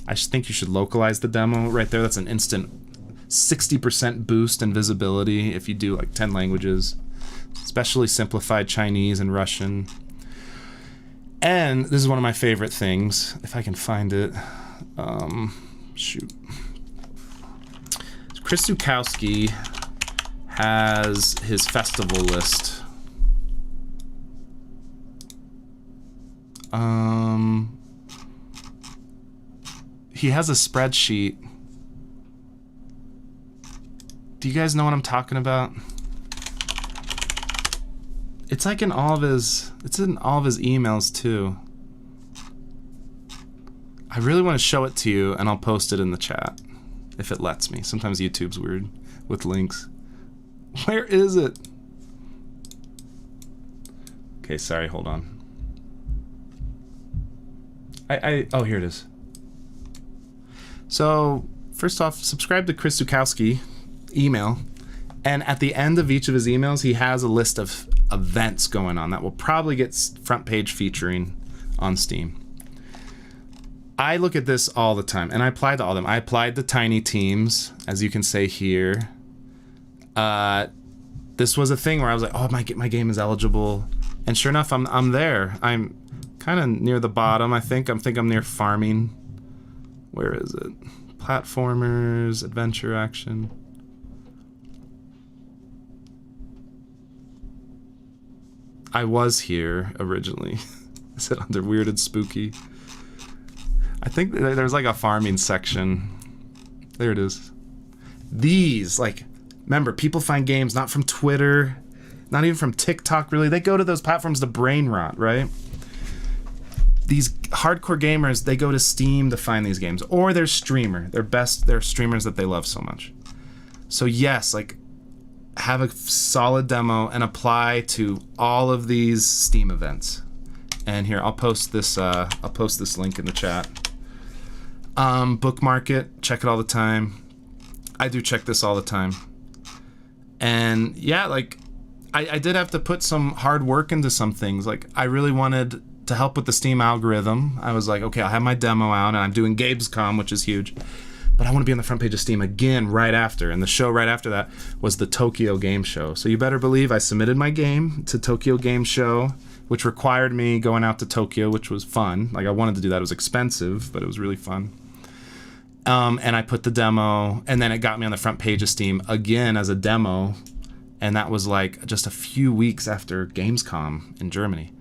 I just think you should localize the demo right there. That's an instant 60% boost in visibility if you do like 10 languages. Especially simplified Chinese and Russian. And this is one of my favorite things, if I can find it. Shoot. Chris Zukowski has his festival list. He has a spreadsheet. Do you guys know what I'm talking about? It's like in all of his emails too. I really want to show it to you, and I'll post it in the chat if it lets me. Sometimes YouTube's weird with links. Where is it? Okay, sorry, hold on. Oh, here it is. So, first off, subscribe to Chris Zukowski email, and at the end of each of his emails, he has a list of events going on that will probably get front page featuring on Steam. I look at this all the time, and I apply to all of them. I applied to Tiny Teams, as you can say here. This was a thing where I was like, oh, my game is eligible, and sure enough, I'm there. I'm kind of near the bottom. I think I'm near farming. Where is it? Platformers, adventure, action. I was here originally. Is it under weird and spooky? I think there's like a farming section. There it is. These, like, remember, people find games not from Twitter, not even from TikTok, really. They go to those platforms to brain rot, right? These hardcore gamers, they go to Steam to find these games. Or their streamer. They're streamers that they love so much. So yes, like, have a solid demo and apply to all of these Steam events. And here, I'll post this link in the chat. Bookmark it, check it all the time. I do check this all the time. And yeah, like, I did have to put some hard work into some things. Like, I really wanted to help with the Steam algorithm. I was like, okay, I'll have my demo out, and I'm doing Gamescom, which is huge. But I want to be on the front page of Steam again right after. And the show right after that was the Tokyo Game Show. So you better believe I submitted my game to Tokyo Game Show, which required me going out to Tokyo, which was fun. Like, I wanted to do that. It was expensive, but it was really fun. And I put the demo, and then it got me on the front page of Steam again as a demo. And that was like just a few weeks after Gamescom in Germany.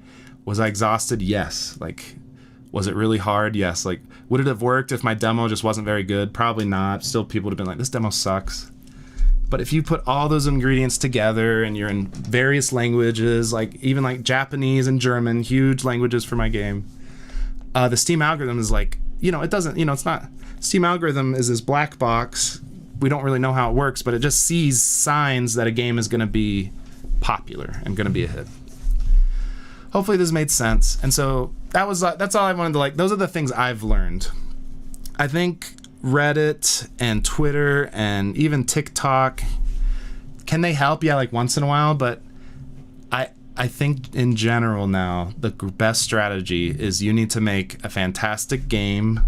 Was I exhausted? Yes. Like, was it really hard? Yes. Like, would it have worked if my demo just wasn't very good? Probably not. Still, people would have been like, this demo sucks. But if you put all those ingredients together and you're in various languages, like even like Japanese and German, huge languages for my game, the Steam algorithm is like, it doesn't, it's not, Steam algorithm is this black box. We don't really know how it works, but it just sees signs that a game is going to be popular and going to be a hit. Hopefully this made sense. And so that's all I wanted to, like, those are the things I've learned. I think Reddit and Twitter and even TikTok, can they help? Yeah, like once in a while, but I think in general now, the best strategy is you need to make a fantastic game,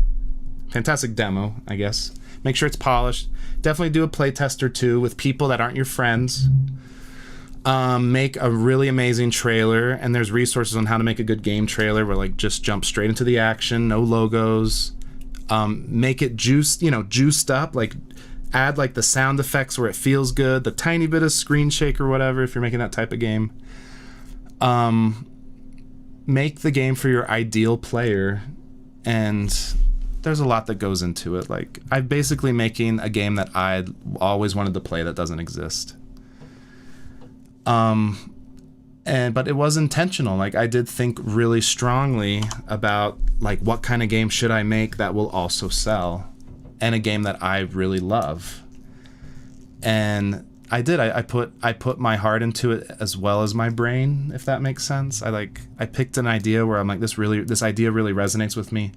fantastic demo, I guess. Make sure it's polished. Definitely do a playtest or two with people that aren't your friends. Make a really amazing trailer, and there's resources on how to make a good game trailer where, like, just jump straight into the action, no logos. Make it juiced up, like add like the sound effects where it feels good, the tiny bit of screen shake or whatever if you're making that type of game. Make the game for your ideal player, and there's a lot that goes into it. Like, I'm basically making a game that I always wanted to play that doesn't exist. But it was intentional. Like, I did think really strongly about, like, what kind of game should I make that will also sell, and a game that I really love. And I did. I put my heart into it as well as my brain, if that makes sense. I picked an idea where I'm like, this idea really resonates with me,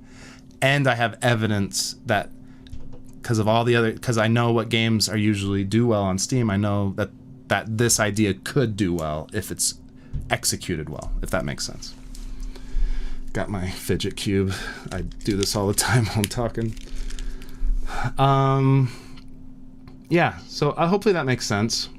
and I have evidence that because I know what games are usually do well on Steam. I know that this idea could do well if it's executed well, if that makes sense. Got my fidget cube. I do this all the time while I'm talking. Yeah, so hopefully that makes sense.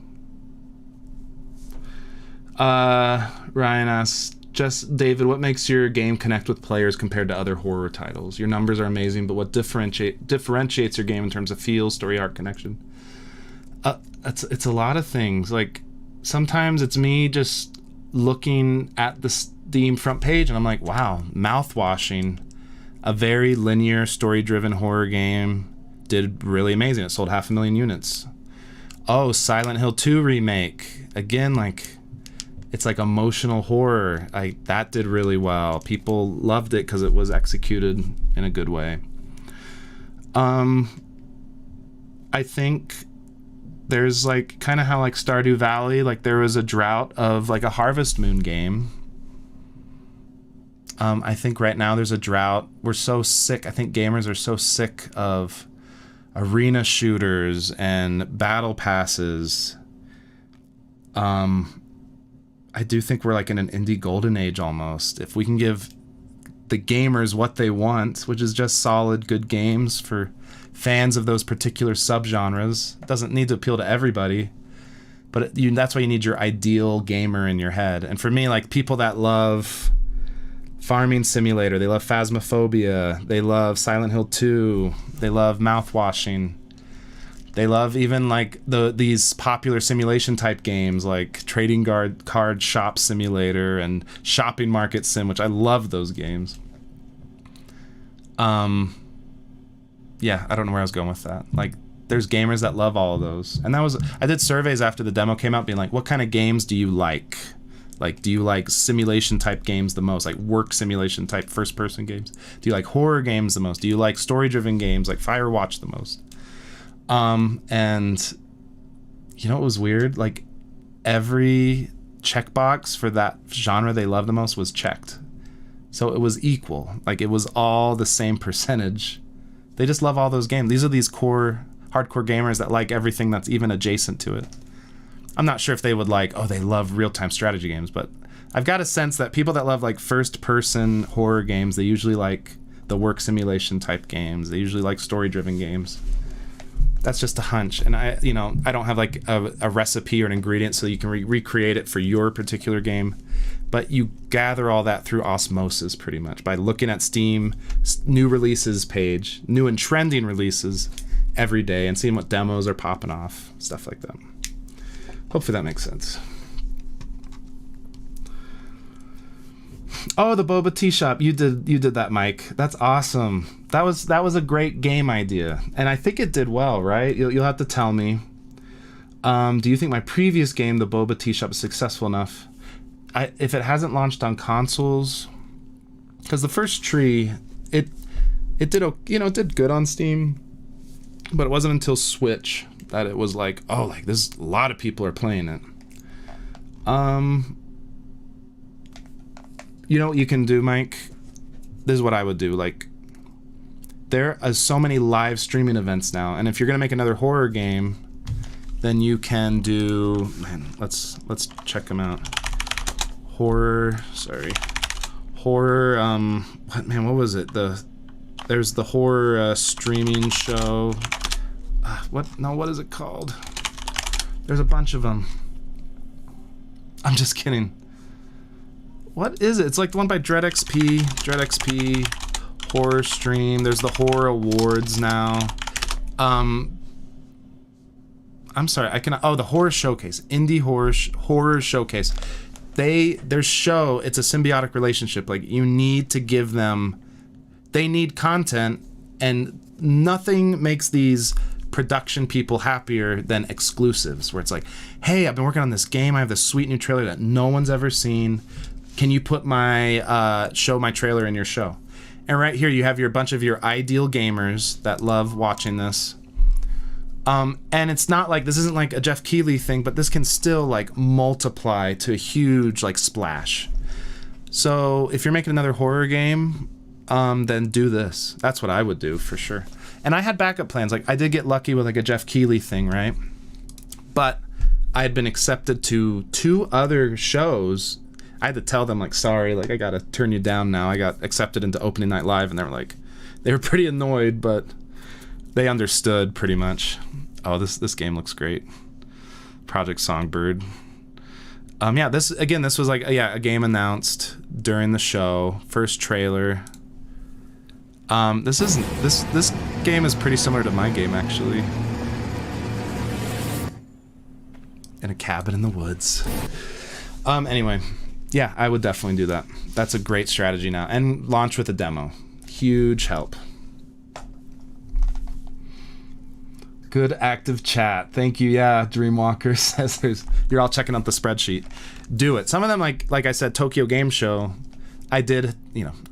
Ryan asks, just David, what makes your game connect with players compared to other horror titles? Your numbers are amazing, but what differentiates your game in terms of feel, story arc, connection? It's a lot of things. Like, sometimes it's me just looking at the Steam front page and I'm like, wow, mouthwashing. A very linear, story-driven horror game did really amazing. It sold 500,000 units. Oh, Silent Hill 2 remake. Again, like, it's like emotional horror. That did really well. People loved it because it was executed in a good way. I think there's like kind of how like Stardew Valley, like there was a drought of like a Harvest Moon game. I think right now there's a drought. We're so sick. I think gamers are so sick of arena shooters and battle passes. I do think we're like in an indie golden age almost. If we can give the gamers what they want, which is just solid, good games for fans of those particular subgenres. It doesn't need to appeal to everybody, but that's why you need your ideal gamer in your head. And for me, like people that love Farming Simulator, they love Phasmophobia, they love Silent Hill 2, they love mouthwashing, they love even like these popular simulation type games like Trading Card Shop Simulator and Shopping Market Sim, which I love those games. Yeah, I don't know where I was going with that. Like, there's gamers that love all of those. And I did surveys after the demo came out being like, what kind of games do you like? Like, do you like simulation type games the most? Like work simulation type first person games? Do you like horror games the most? Do you like story driven games like Firewatch the most? And you know what was weird? Like every checkbox for that genre they love the most was checked. So it was equal. Like it was all the same percentage. They just love all those games. These are these core hardcore gamers that like everything that's even adjacent to it. I'm not sure if they would like, oh, they love real-time strategy games, but I've got a sense that people that love like first-person horror games, they usually like the work simulation type games. They usually like story-driven games. That's just a hunch, and I don't have like a recipe or an ingredient so you can recreate it for your particular game, but you gather all that through osmosis pretty much by looking at Steam new releases page, new and trending releases every day, and seeing what demos are popping off, stuff like that. Hopefully that makes sense. Oh, the boba tea shop. You did that, Mike. That's awesome. That was a great game idea, and I think it did well, right? You'll have to tell me. Do you think my previous game, the boba tea shop, is successful enough? If it hasn't launched on consoles, because the first tree, it did it did good on Steam, but it wasn't until Switch that it was like, oh, like this, a lot of people are playing it. You know what you can do, Mike? This is what I would do. Like, there are so many live streaming events now, and if you're gonna make another horror game, then you can do. Man, let's check them out. Horror. What was it? There's the horror streaming show. What is it called? There's a bunch of them. I'm just kidding. What is it? It's like the one by DreadXP horror stream. There's the horror awards now. I'm sorry, the horror showcase, indie horror showcase. Their show, it's a symbiotic relationship. Like, you need to give them, they need content, and nothing makes these production people happier than exclusives, where it's like, hey, I've been working on this game, I have this sweet new trailer that no one's ever seen, can you put my trailer in your show? And right here you have bunch of your ideal gamers that love watching this, And it's not like, this isn't like a Jeff Keighley thing, but this can still like multiply to a huge like splash. So if you're making another horror game, then do this. That's what I would do for sure. And I had backup plans. Like I did get lucky with like a Jeff Keighley thing, right? But I had been accepted to 2 other shows. I had to tell them like, sorry, like I gotta turn you down now. I got accepted into Opening Night Live, and they were pretty annoyed, but they understood pretty much. Oh, this game looks great. Project Songbird. Yeah, this was like a game announced during the show. First trailer. This game is pretty similar to my game actually. In a cabin in the woods. Anyway, yeah, I would definitely do that. That's a great strategy now. And launch with a demo. Huge help. Good active chat. Thank you. Yeah, Dreamwalker says you're all checking out the spreadsheet. Do it. Some of them, like I said, Tokyo Game Show, I did,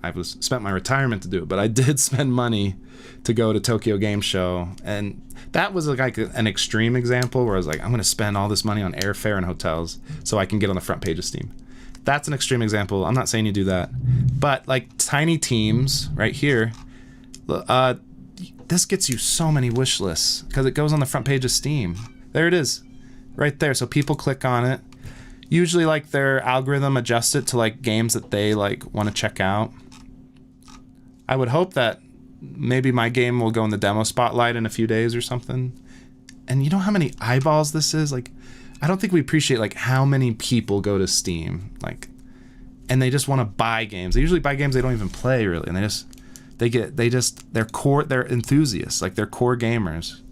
I spent my retirement to do it, but I did spend money to go to Tokyo Game Show. And that was like an extreme example where I was like, I'm going to spend all this money on airfare and hotels so I can get on the front page of Steam. That's an extreme example. I'm not saying you do that. But like tiny teams right here, this gets you so many wish lists because it goes on the front page of Steam. There it is, right there. So people click on it. Usually like their algorithm adjusts it to like games that they like want to check out. I would hope that maybe my game will go in the demo spotlight in a few days or something. And you know how many eyeballs this is? Like, I don't think we appreciate like how many people go to Steam, like, and they just want to buy games. They usually buy games they don't even play really, and they're enthusiasts, like they're core gamers.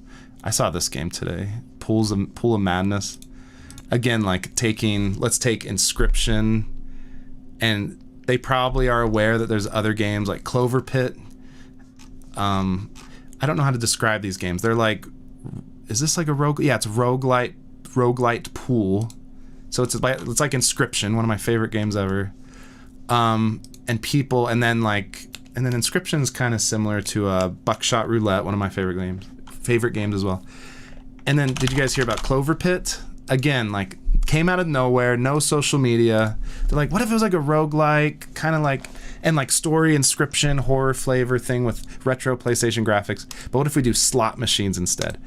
I saw this game today, Pool of Madness. Again, like let's take Inscription, and they probably are aware that there's other games like Clover Pit. I don't know how to describe these games. They're like, is this like a rogue? Yeah, it's roguelite pool. So it's like Inscription, one of my favorite games ever. And then Inscription is kind of similar to Buckshot Roulette, one of my favorite games as well. And then, did you guys hear about Clover Pit? Again, like, came out of nowhere, no social media. They're like, what if it was like a roguelike, kind of like, and like story Inscription, horror flavor thing with retro PlayStation graphics. But what if we do slot machines instead?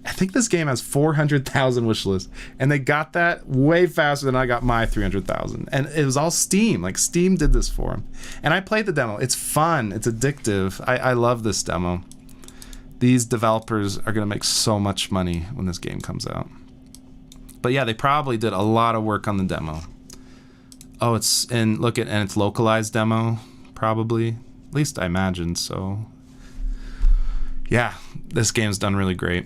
I think this game has 400,000 wish lists, and they got that way faster than I got my 300,000. And it was all Steam. Like, Steam did this for them. And I played the demo. It's fun. It's addictive. I love this demo. These developers are going to make so much money when this game comes out. But yeah, they probably did a lot of work on the demo. Oh, it's localized demo, probably. At least I imagine so. Yeah, this game's done really great.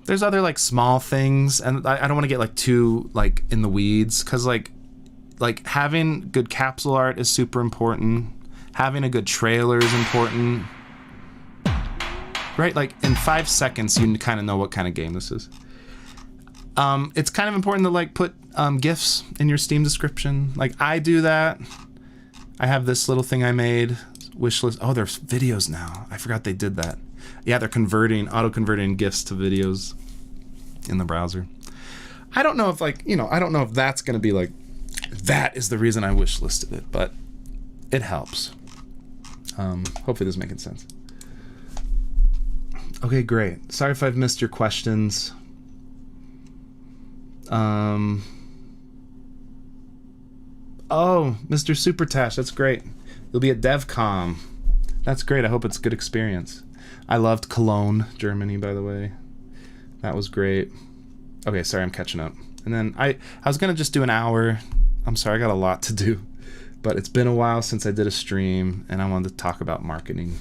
There's other like small things, and I don't want to get like too like in the weeds, because like having good capsule art is super important. Having a good trailer is important. Right? Like in 5 seconds you kind of know what kind of game this is. It's kind of important to like put GIFs in your Steam description. Like I do that. I have this little thing I made, wishlist. Oh, there's videos now. I forgot they did that. Yeah, they're auto-converting GIFs to videos in the browser. I don't know if I don't know if that's going to be like, that is the reason I wishlisted it, but it helps. Hopefully this is making sense. Okay, great. Sorry if I've missed your questions. Oh, Mr. Supertash, that's great. You'll be at DevCom. That's great. I hope it's a good experience. I loved Cologne, Germany, by the way. That was great. Okay, sorry, I'm catching up. And then I was going to just do an hour. I'm sorry, I got a lot to do. But it's been a while since I did a stream, and I wanted to talk about marketing.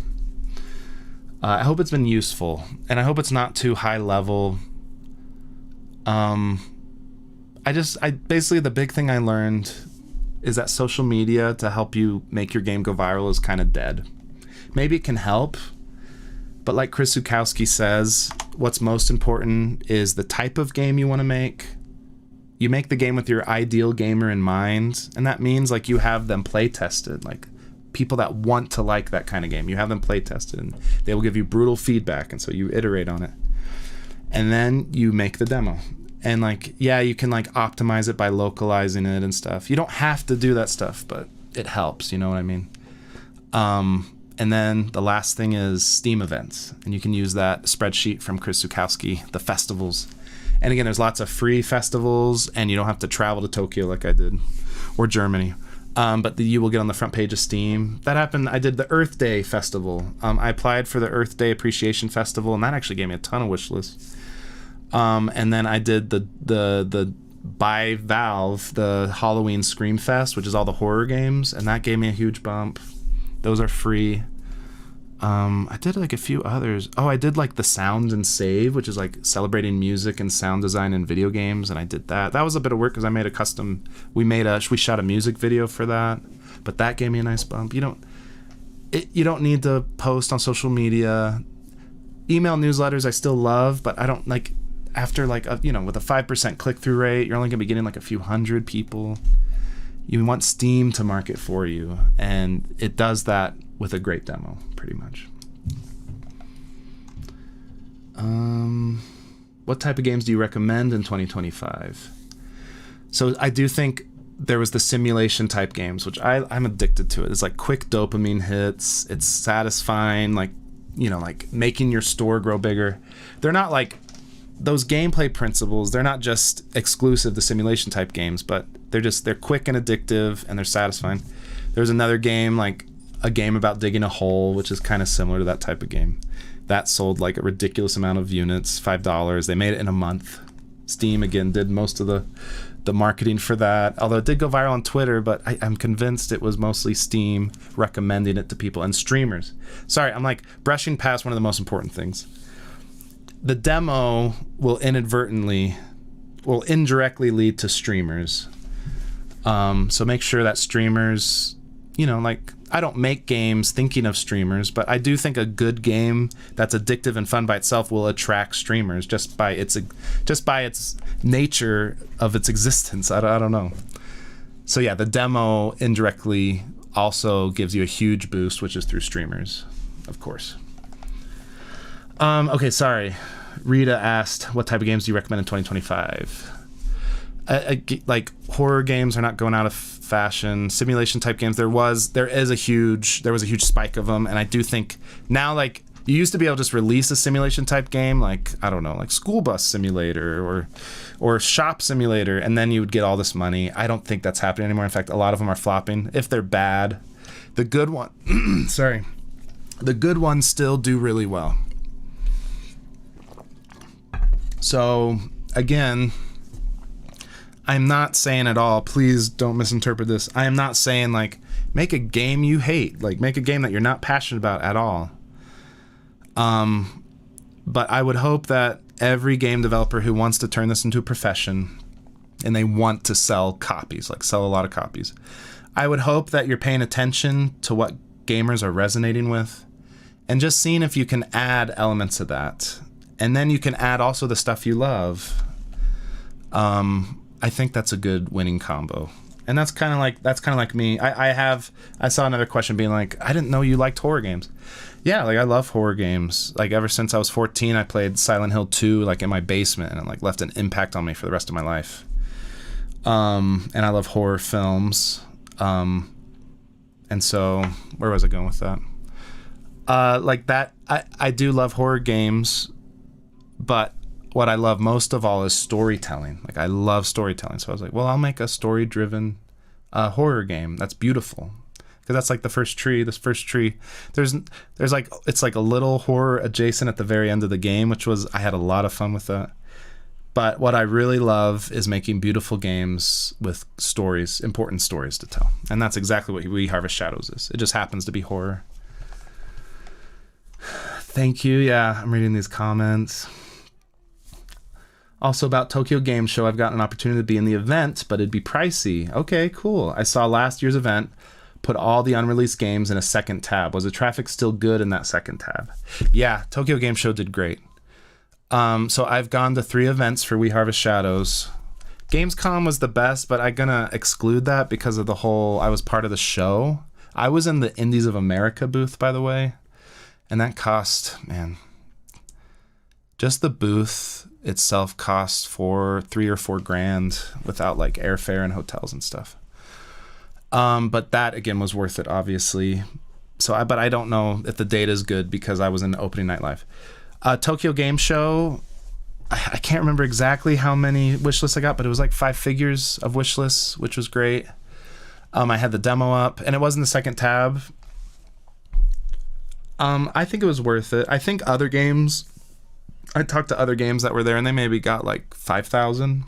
I hope it's been useful, and I hope it's not too high level. Basically the big thing I learned is that social media to help you make your game go viral is kind of dead. Maybe it can help, but like Chris Zukowski says, what's most important is the type of game you want to make. You make the game with your ideal gamer in mind, and that means like you have them play tested, like people that want to like that kind of game. You have them play tested, and they will give you brutal feedback, and so you iterate on it. and then you make the demo. And like, yeah, you can like optimize it by localizing it and stuff. You don't have to do that stuff, but it helps, you know what I mean? And then the last thing is Steam events, and you can use that spreadsheet from Chris Zukowski, the festivals. And again, there's lots of free festivals, and you don't have to travel to Tokyo like I did, or Germany. But you will get on the front page of Steam. That happened. I did the Earth Day Festival. I applied for the Earth Day Appreciation Festival, and that actually gave me a ton of wish lists. And then I did the by Valve, the Halloween Scream Fest, which is all the horror games, and that gave me a huge bump. Those are free. I did like a few others. Oh, I did like the Sound and Save, which is like celebrating music and sound design in video games, and I did that. That was a bit of work because I made a custom. We shot a music video for that, but that gave me a nice bump. You don't need to post on social media. Email newsletters I still love, but I don't like after like with a 5% click-through rate, you're only gonna be getting like a few hundred people. You want Steam to market for you, and it does that with a great demo, pretty much. What type of games do you recommend in 2025? So I do think there was the simulation type games, which I'm addicted to it. It's like quick dopamine hits. It's satisfying, like making your store grow bigger. They're not like those gameplay principles. They're not just exclusive to simulation type games, but they're quick and addictive, and they're satisfying. There's another game, like a game about digging a hole, which is kind of similar to that type of game. That sold like a ridiculous amount of units, $5. They made it in a month. Steam again did most of the marketing for that, although it did go viral on Twitter, but I'm convinced it was mostly Steam recommending it to people and streamers. Sorry, I'm like brushing past one of the most important things. The demo will indirectly lead to streamers. So make sure that streamers, I don't make games thinking of streamers, but I do think a good game that's addictive and fun by itself will attract streamers just by its nature of its existence. I don't know. So yeah, the demo indirectly also gives you a huge boost, which is through streamers, of course. Okay, sorry. Rita asked, what type of games do you recommend in 2025? Like horror games are not going out of fashion. Simulation type games, there was a huge spike of them, and I do think now, like, you used to be able to just release a simulation type game, like, I don't know, like School Bus Simulator or Shop Simulator, and then you would get all this money. I don't think that's happening anymore. In fact, a lot of them are flopping. If they're bad, the good ones still do really well. So again, I'm not saying at all, please don't misinterpret this. I am not saying like make a game you hate, like make a game that you're not passionate about at all. But I would hope that every game developer who wants to turn this into a profession and they want to sell copies, like sell a lot of copies, I would hope that you're paying attention to what gamers are resonating with and just seeing if you can add elements of that. And then you can add also the stuff you love. I think that's a good winning combo. And that's kind of like me. I saw another question being like, I didn't know you liked horror games. Yeah, like I love horror games. Like ever since I was 14, I played Silent Hill 2 like in my basement, and it like left an impact on me for the rest of my life. And I love horror films. And so where was I going with that? Like that, I do love horror games, but what I love most of all is storytelling. Like I love storytelling. So I was like, well, I'll make a story-driven horror game that's beautiful. Because that's like the first tree. This first tree, there's like, it's like a little horror adjacent at the very end of the game, I had a lot of fun with that. But what I really love is making beautiful games with stories, important stories to tell. And that's exactly what We Harvest Shadows is. It just happens to be horror. Thank you. Yeah, I'm reading these comments. Also about Tokyo Game Show, I've gotten an opportunity to be in the event, but it'd be pricey. Okay, cool. I saw last year's event put all the unreleased games in a second tab. Was the traffic still good in that second tab? Yeah, Tokyo Game Show did great. So I've gone to 3 events for We Harvest Shadows. Gamescom was the best, but I'm gonna exclude that because of I was part of the show. I was in the Indies of America booth, by the way, and that cost, man, Just the booth itself costs for $3 or $4 without like airfare and hotels and stuff. But that again was worth it, obviously. But I don't know if the data is good because I was in opening night live. Tokyo Game Show, I can't remember exactly how many wish lists I got, but it was like 5 figures of wish lists, which was great. I had the demo up, and it was in the second tab. I think it was worth it. I think other games, I talked to other games that were there, and they maybe got like 5,000.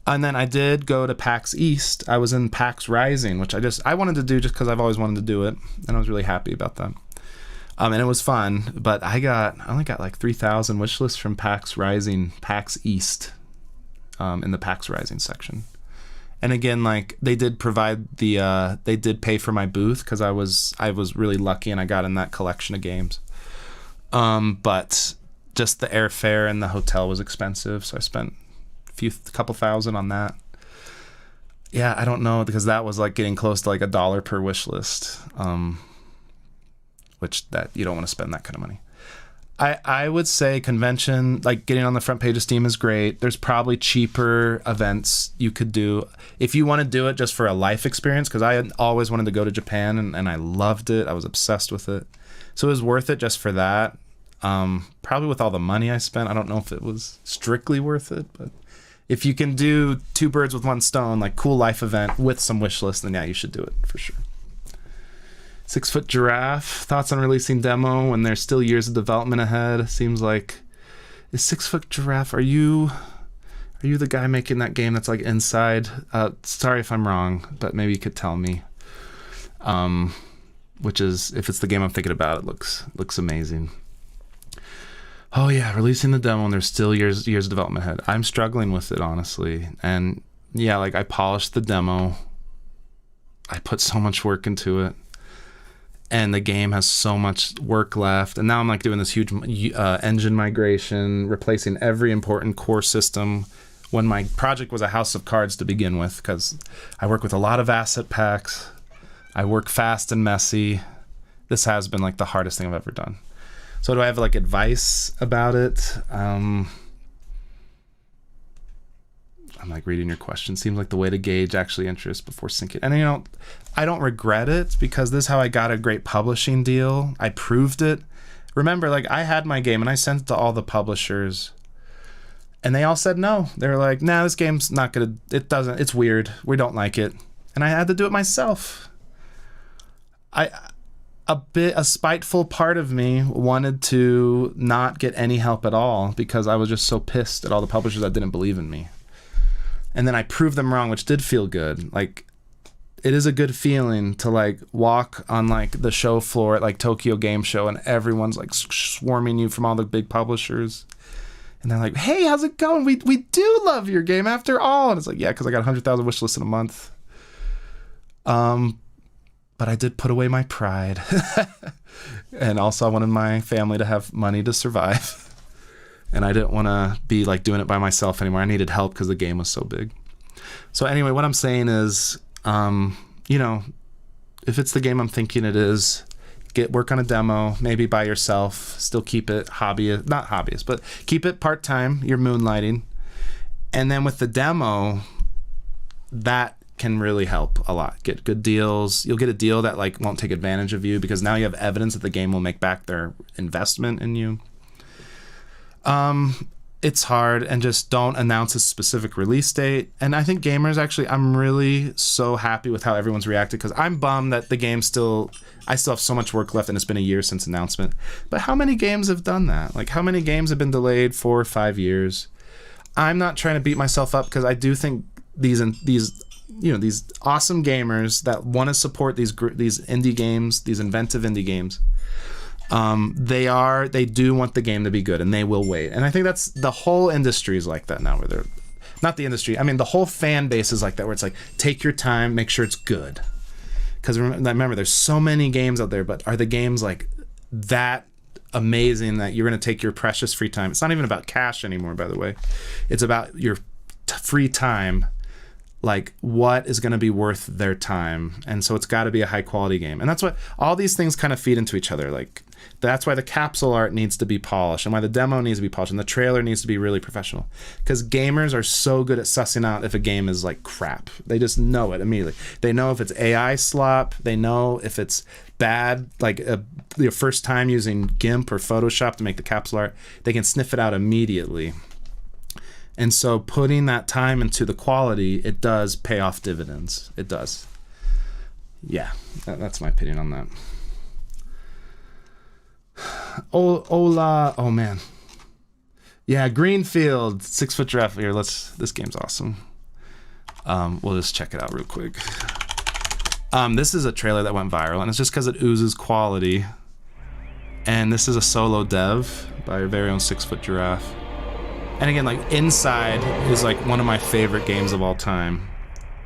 And then I did go to PAX East. I was in PAX Rising, which I wanted to do just because I've always wanted to do it, and I was really happy about that. And it was fun, but I only got like 3,000 wish lists from PAX Rising, PAX East, in the PAX Rising section. And again, like they did provide they did pay for my booth because I was really lucky and I got in that collection of games. But just the airfare and the hotel was expensive, so I spent a couple thousand on that. Yeah, I don't know, because that was like getting close to like $1 per wish list, which that you don't want to spend that kind of money. I would say convention, like getting on the front page of Steam is great. There's probably cheaper events you could do if you want to do it just for a life experience, because I had always wanted to go to Japan and I loved it. I was obsessed with it. So it was worth it just for that. Probably with all the money I spent, I don't know if it was strictly worth it, but if you can do 2 birds with 1 stone, like cool life event with some wish lists, then yeah, you should do it for sure. 6 Foot Giraffe, thoughts on releasing demo when there's still years of development ahead? Seems like, is 6 Foot Giraffe, are you the guy making that game that's like Inside? Sorry if I'm wrong, but maybe you could tell me. Which is, if it's the game I'm thinking about, it looks amazing. Oh yeah, releasing the demo and there's still years of development ahead. I'm struggling with it, honestly. And yeah, like I polished the demo. I put so much work into it. And the game has so much work left. And now I'm like doing this huge engine migration, replacing every important core system when my project was a house of cards to begin with, because I work with a lot of asset packs. I work fast and messy. This has been like the hardest thing I've ever done. So do I have like advice about it? I'm like reading your question. Seems like the way to gauge actually interest before syncing. And you know, I don't regret it because this is how I got a great publishing deal. I proved it. Remember, like I had my game and I sent it to all the publishers and they all said no. They were like, nah, this game's not gonna, it's weird. We don't like it. And I had to do it myself. A spiteful part of me wanted to not get any help at all because I was just so pissed at all the publishers that didn't believe in me. And then I proved them wrong, which did feel good. Like, it is a good feeling to like walk on like the show floor at like Tokyo Game Show and everyone's like swarming you from all the big publishers. And they're like, hey, how's it going? We do love your game after all. And it's like, yeah, because I got 100,000 wish lists in a month. But I did put away my pride. And also I wanted my family to have money to survive. And I didn't want to be like doing it by myself anymore. I needed help because the game was so big. So anyway, what I'm saying is, you know, if it's the game I'm thinking it is, work on a demo, maybe by yourself, still keep it not hobbyist, but keep it part-time, you're moonlighting. And then with the demo, that can really help a lot. Get good deals. You'll get a deal that like won't take advantage of you because now you have evidence that the game will make back their investment in you. It's hard, and just don't announce a specific release date. And I think gamers actually, I'm really so happy with how everyone's reacted because I'm bummed that the game I still have so much work left and it's been a year since announcement. But how many games have done that? Like how many games have been delayed 4 or 5 years? I'm not trying to beat myself up because I do think these awesome gamers that want to support these indie games, these inventive indie games, they do want the game to be good and they will wait. And I think that's the whole industry is like that now, where they're not the industry. I mean, the whole fan base is like that, where it's like, take your time, make sure it's good. Because remember, there's so many games out there, but are the games like that amazing that you're going to take your precious free time? It's not even about cash anymore, by the way. It's about your free time like what is going to be worth their time. And so it's got to be a high quality game. And that's what all these things kind of feed into each other. Like that's why the capsule art needs to be polished and why the demo needs to be polished and the trailer needs to be really professional, because gamers are so good at sussing out if a game is like crap. They just know it immediately. They know if it's AI slop. They know if it's bad, like your first time using GIMP or Photoshop to make the capsule art. They can sniff it out immediately. And so putting that time into the quality, it does pay off dividends. It does. Yeah, that's my opinion on that. Oh man. Yeah, Greenfield, 6 Foot Giraffe here. This game's awesome. We'll just check it out real quick. This is a trailer that went viral, and it's just because it oozes quality. And this is a solo dev by our very own 6 Foot Giraffe. And again, like Inside is like one of my favorite games of all time.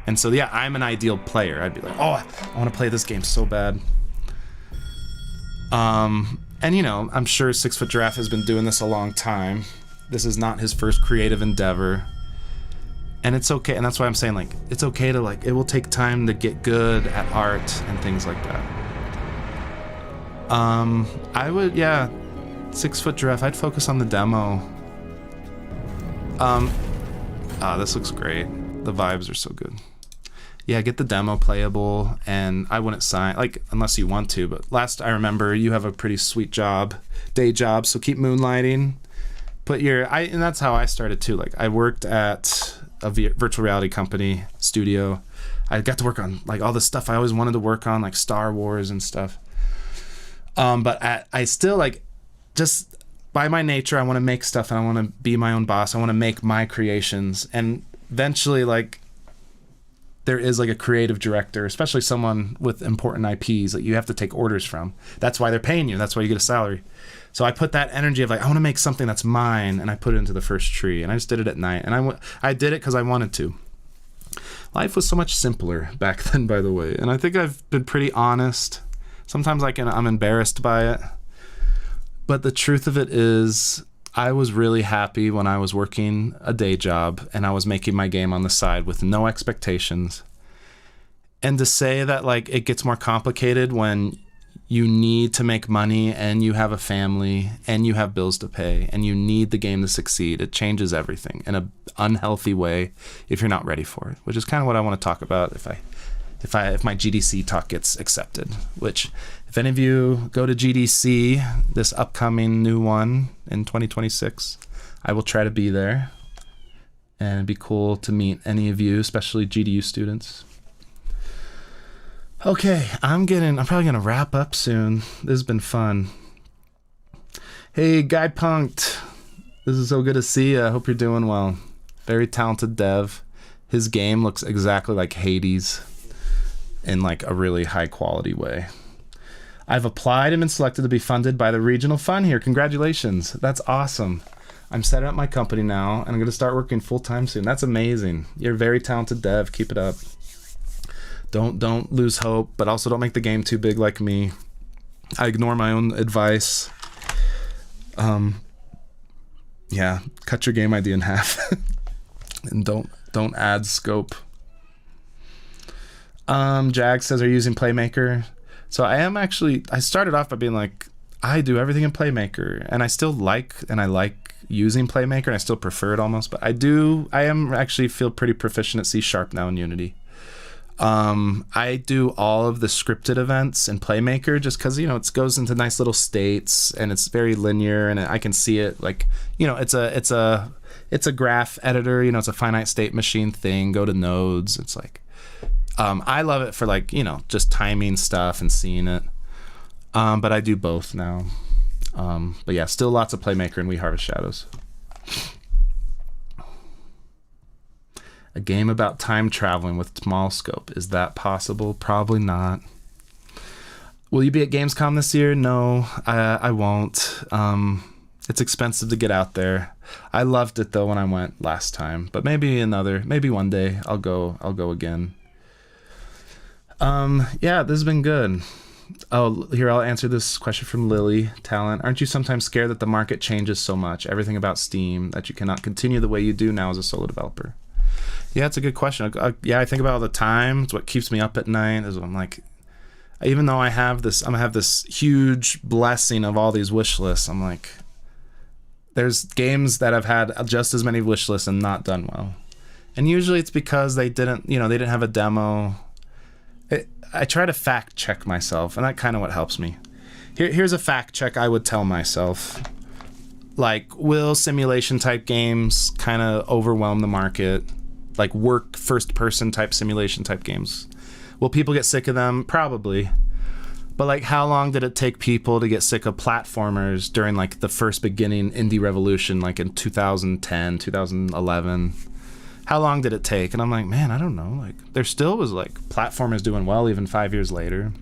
And so yeah, I'm an ideal player. I'd be like, oh, I want to play this game so bad. And you know, I'm sure 6 Foot Giraffe has been doing this a long time. This is not his first creative endeavor. And it's okay, and that's why I'm saying like it's okay to like, it will take time to get good at art and things like that. I would, yeah, 6 Foot Giraffe, I'd focus on the demo. This looks great. The vibes are so good. Yeah, get the demo playable, and I wouldn't sign, like, unless you want to, but last I remember, you have a pretty sweet day job, so keep moonlighting. And that's how I started too. Like, I worked at a virtual reality company, studio. I got to work on, like, all the stuff I always wanted to work on, like Star Wars and stuff. But I still, like, just by my nature, I want to make stuff, and I want to be my own boss. I want to make my creations, and eventually, like, there is like a creative director, especially someone with important IPs that you have to take orders from. That's why they're paying you. That's why you get a salary. So I put that energy of like, I want to make something that's mine, and I put it into the first tree, and I just did it at night, and I did it because I wanted to. Life was so much simpler back then, by the way, and I think I've been pretty honest. Sometimes I'm embarrassed by it, but the truth of it is, I was really happy when I was working a day job and I was making my game on the side with no expectations. And to say that like it gets more complicated when you need to make money and you have a family and you have bills to pay and you need the game to succeed, it changes everything in an unhealthy way if you're not ready for it, which is kind of what I want to talk about if my GDC talk gets accepted, which if any of you go to GDC, this upcoming new one in 2026, I will try to be there, and it'd be cool to meet any of you, especially GDU students. Okay, I'm probably gonna wrap up soon. This has been fun. Hey, Guy Punked, this is so good to see you. I hope you're doing well. Very talented dev. His game looks exactly like Hades in like a really high quality way. I've applied and been selected to be funded by the Regional Fund here. Congratulations. That's awesome. I'm setting up my company now, and I'm going to start working full-time soon. That's amazing. You're a very talented dev. Keep it up. Don't lose hope, but also don't make the game too big like me. I ignore my own advice. Yeah, cut your game idea in half. And don't add scope. Jag says, are you using Playmaker? So I started off by being like, I do everything in Playmaker, and I still like using Playmaker, and I still prefer it almost, but I am actually feel pretty proficient at C# now in Unity. I do all of the scripted events in Playmaker just because, you know, it goes into nice little states, and it's very linear, and I can see it like, you know, it's a graph editor, you know, it's a finite state machine thing, go to nodes, it's like, I love it for like, you know, just timing stuff and seeing it. But I do both now. But yeah, still lots of Playmaker and We Harvest Shadows. A game about time traveling with small scope. Is that possible? Probably not. Will you be at Gamescom this year? No, I won't. It's expensive to get out there. I loved it though when I went last time, but maybe one day I'll go again. Yeah, this has been good. Oh, here, I'll answer this question from Lily Talent. Aren't you sometimes scared that the market changes so much, everything about Steam, that you cannot continue the way you do now as a solo developer? Yeah, it's a good question. Yeah, I think about all the time. It's what keeps me up at night. Is I'm like, even though I'm gonna have this huge blessing of all these wish lists. I'm like, there's games that have had just as many wish lists and not done well, and usually it's because they didn't have a demo. I try to fact check myself, and that kind of what helps me. Here's a fact check I would tell myself. Like, will simulation type games kind of overwhelm the market? Like work first person type simulation type games. Will people get sick of them? Probably. But like, how long did it take people to get sick of platformers during like the first beginning indie revolution, like in 2010, 2011? How long did it take? And I'm like, man, I don't know. Like, there still was like platformers doing well even 5 years later.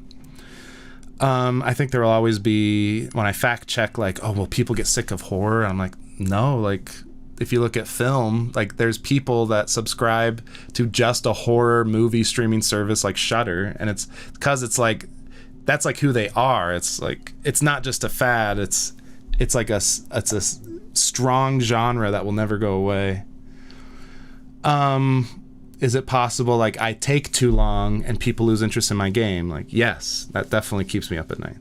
I think there will always be, when I fact check, like, oh, will people get sick of horror? I'm like, no. Like, if you look at film, like, there's people that subscribe to just a horror movie streaming service like Shudder, and it's because it's like, that's like who they are. It's like, it's not just a fad. It's like it's a strong genre that will never go away. Is it possible, like, I take too long and people lose interest in my game? Like, yes, that definitely keeps me up at night.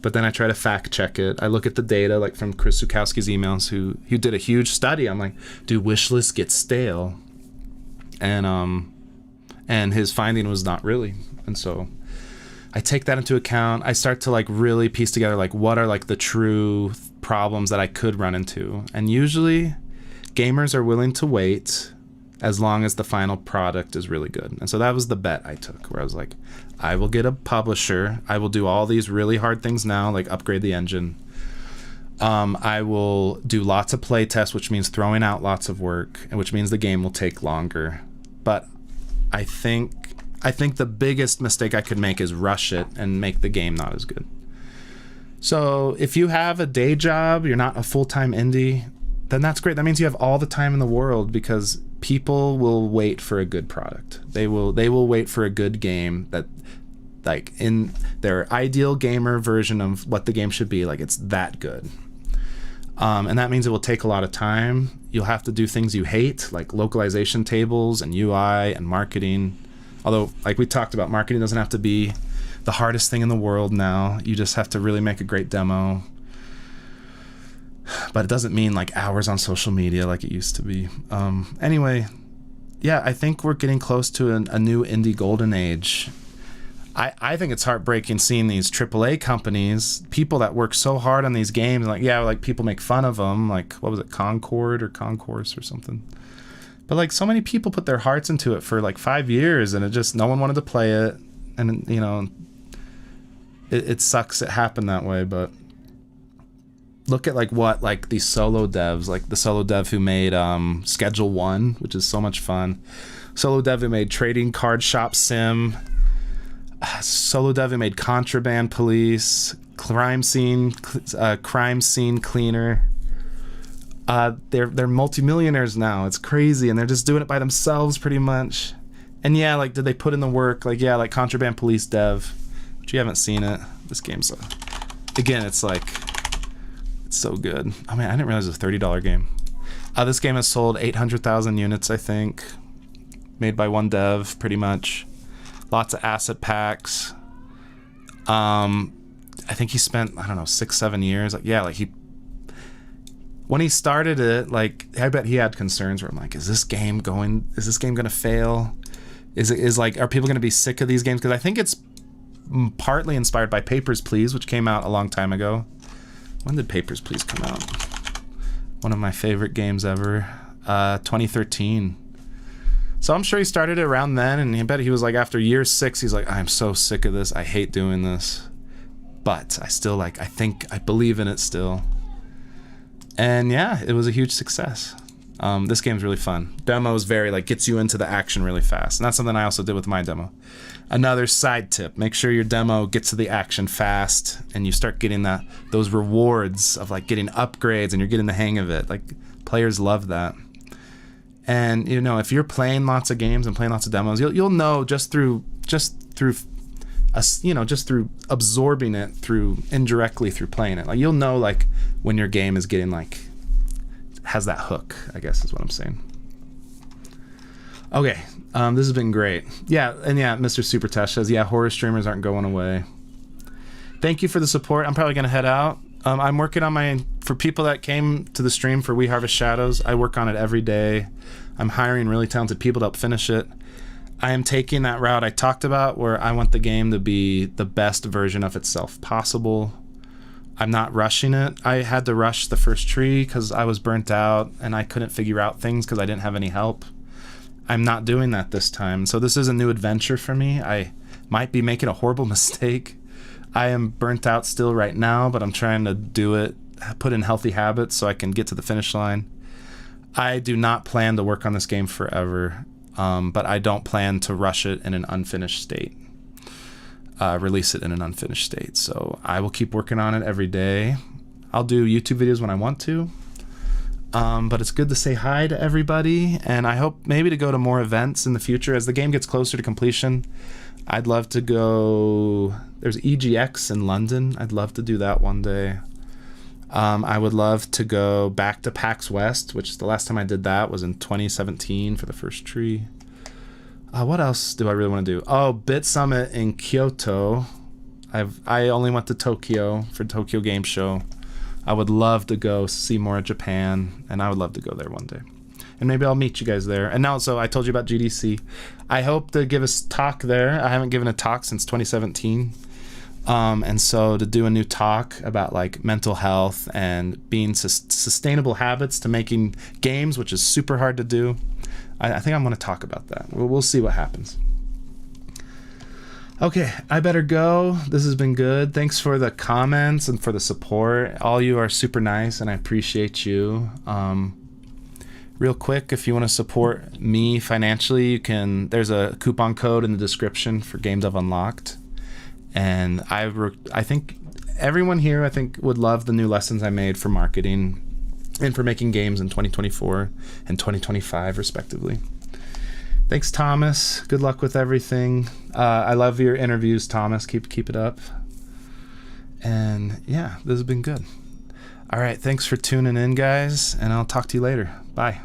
But then I try to fact check it. I look at the data, like from Chris Zukowski's emails, who did a huge study. I'm like, do wish lists get stale? And his finding was not really. And so I take that into account. I start to like really piece together, like, what are like the true problems that I could run into? And usually gamers are willing to wait as long as the final product is really good. And so that was the bet I took, where I was like, I will get a publisher. I will do all these really hard things now, like upgrade the engine. I will do lots of play tests, which means throwing out lots of work, and which means the game will take longer. But I think the biggest mistake I could make is rush it and make the game not as good. So if you have a day job, you're not a full-time indie, then that's great. That means you have all the time in the world, because people will wait for a good product. They will wait for a good game that, like, in their ideal gamer version of what the game should be, like, it's that good. And that means it will take a lot of time. You'll have to do things you hate, like localization tables and UI and marketing. Although, like we talked about, marketing doesn't have to be the hardest thing in the world now. You just have to really make a great demo. But it doesn't mean like hours on social media like it used to be. Anyway, yeah, I think we're getting close to a new indie golden age. I think it's heartbreaking seeing these AAA companies, people that work so hard on these games, like, yeah, like people make fun of them, like, what was it, Concord or Concourse or something. But like, so many people put their hearts into it for like 5 years, and it just, no one wanted to play it. And, you know, it sucks it happened that way, but look at like what, like these solo devs, like the solo dev who made Schedule 1, which is so much fun. Solo dev who made Trading Card Shop Sim. Solo dev who made Contraband Police, Crime Scene Cleaner. They're multimillionaires now. It's crazy, and they're just doing it by themselves pretty much. And yeah, like, did they put in the work? Like, yeah, like Contraband Police dev, but you haven't seen it. This game's again, it's like, it's so good. I mean, I didn't realize it was a $30 game. This game has sold 800,000 units, I think. Made by one dev, pretty much. Lots of asset packs. I think he spent, I don't know, 6-7 years. Like, yeah, like when he started it, like, I bet he had concerns where I'm like, is this game gonna fail? Are people gonna be sick of these games? Because I think it's partly inspired by Papers, Please, which came out a long time ago. When did Papers, Please come out? One of my favorite games ever. 2013. So I'm sure he started it around then, and I bet he was like, after year 6, he's like, I'm so sick of this. I hate doing this. But I still I believe in it still. And yeah, it was a huge success. This game's really fun. Demo is very, like, gets you into the action really fast. And that's something I also did with my demo. Another side tip, make sure your demo gets to the action fast, and you start getting those rewards of like getting upgrades, and you're getting the hang of it. Like, players love that. And, you know, if you're playing lots of games and playing lots of demos, you'll know just through absorbing it indirectly through playing it. Like, you'll know like when your game is getting like, has that hook, I guess is what I'm saying. Okay, this has been great. Yeah, and yeah, Mr. Super Tesh says, yeah, horror streamers aren't going away. Thank you for the support. I'm probably going to head out. I'm working on for people that came to the stream for We Harvest Shadows, I work on it every day. I'm hiring really talented people to help finish it. I am taking that route I talked about where I want the game to be the best version of itself possible. I'm not rushing it. I had to rush the first tree because I was burnt out and I couldn't figure out things because I didn't have any help. I'm not doing that this time. So this is a new adventure for me. I might be making a horrible mistake. I am burnt out still right now, but I'm trying to do it, put in healthy habits so I can get to the finish line. I do not plan to work on this game forever, but I don't plan to rush it in an unfinished state. Release it in an unfinished state. So I will keep working on it every day. I'll do YouTube videos when I want to. But it's good to say hi to everybody, and I hope maybe to go to more events in the future as the game gets closer to completion. I'd love to go. There's EGX in London. I'd love to do that one day. I would love to go back to PAX West, which the last time I did that was in 2017 for the first tree. What else do I really want to do? Oh, Bit Summit in Kyoto. I only went to Tokyo for Tokyo Game Show. I would love to go see more of Japan, and I would love to go there one day. And maybe I'll meet you guys there. And now, so I told you about GDC. I hope to give a talk there. I haven't given a talk since 2017. And so to do a new talk about like mental health and being sustainable habits to making games, which is super hard to do. I think I'm going to talk about that. We'll see what happens. Okay, I better go. This has been good. Thanks for the comments and for the support. All you are super nice, and I appreciate you. Real quick, if you want to support me financially, you can. There's a coupon code in the description for games I've unlocked. And I think everyone here, I think, would love the new lessons I made for marketing and for making games in 2024 and 2025, respectively. Thanks, Thomas. Good luck with everything. I love your interviews, Thomas. Keep it up. And yeah, this has been good. All right, thanks for tuning in, guys, and I'll talk to you later. Bye.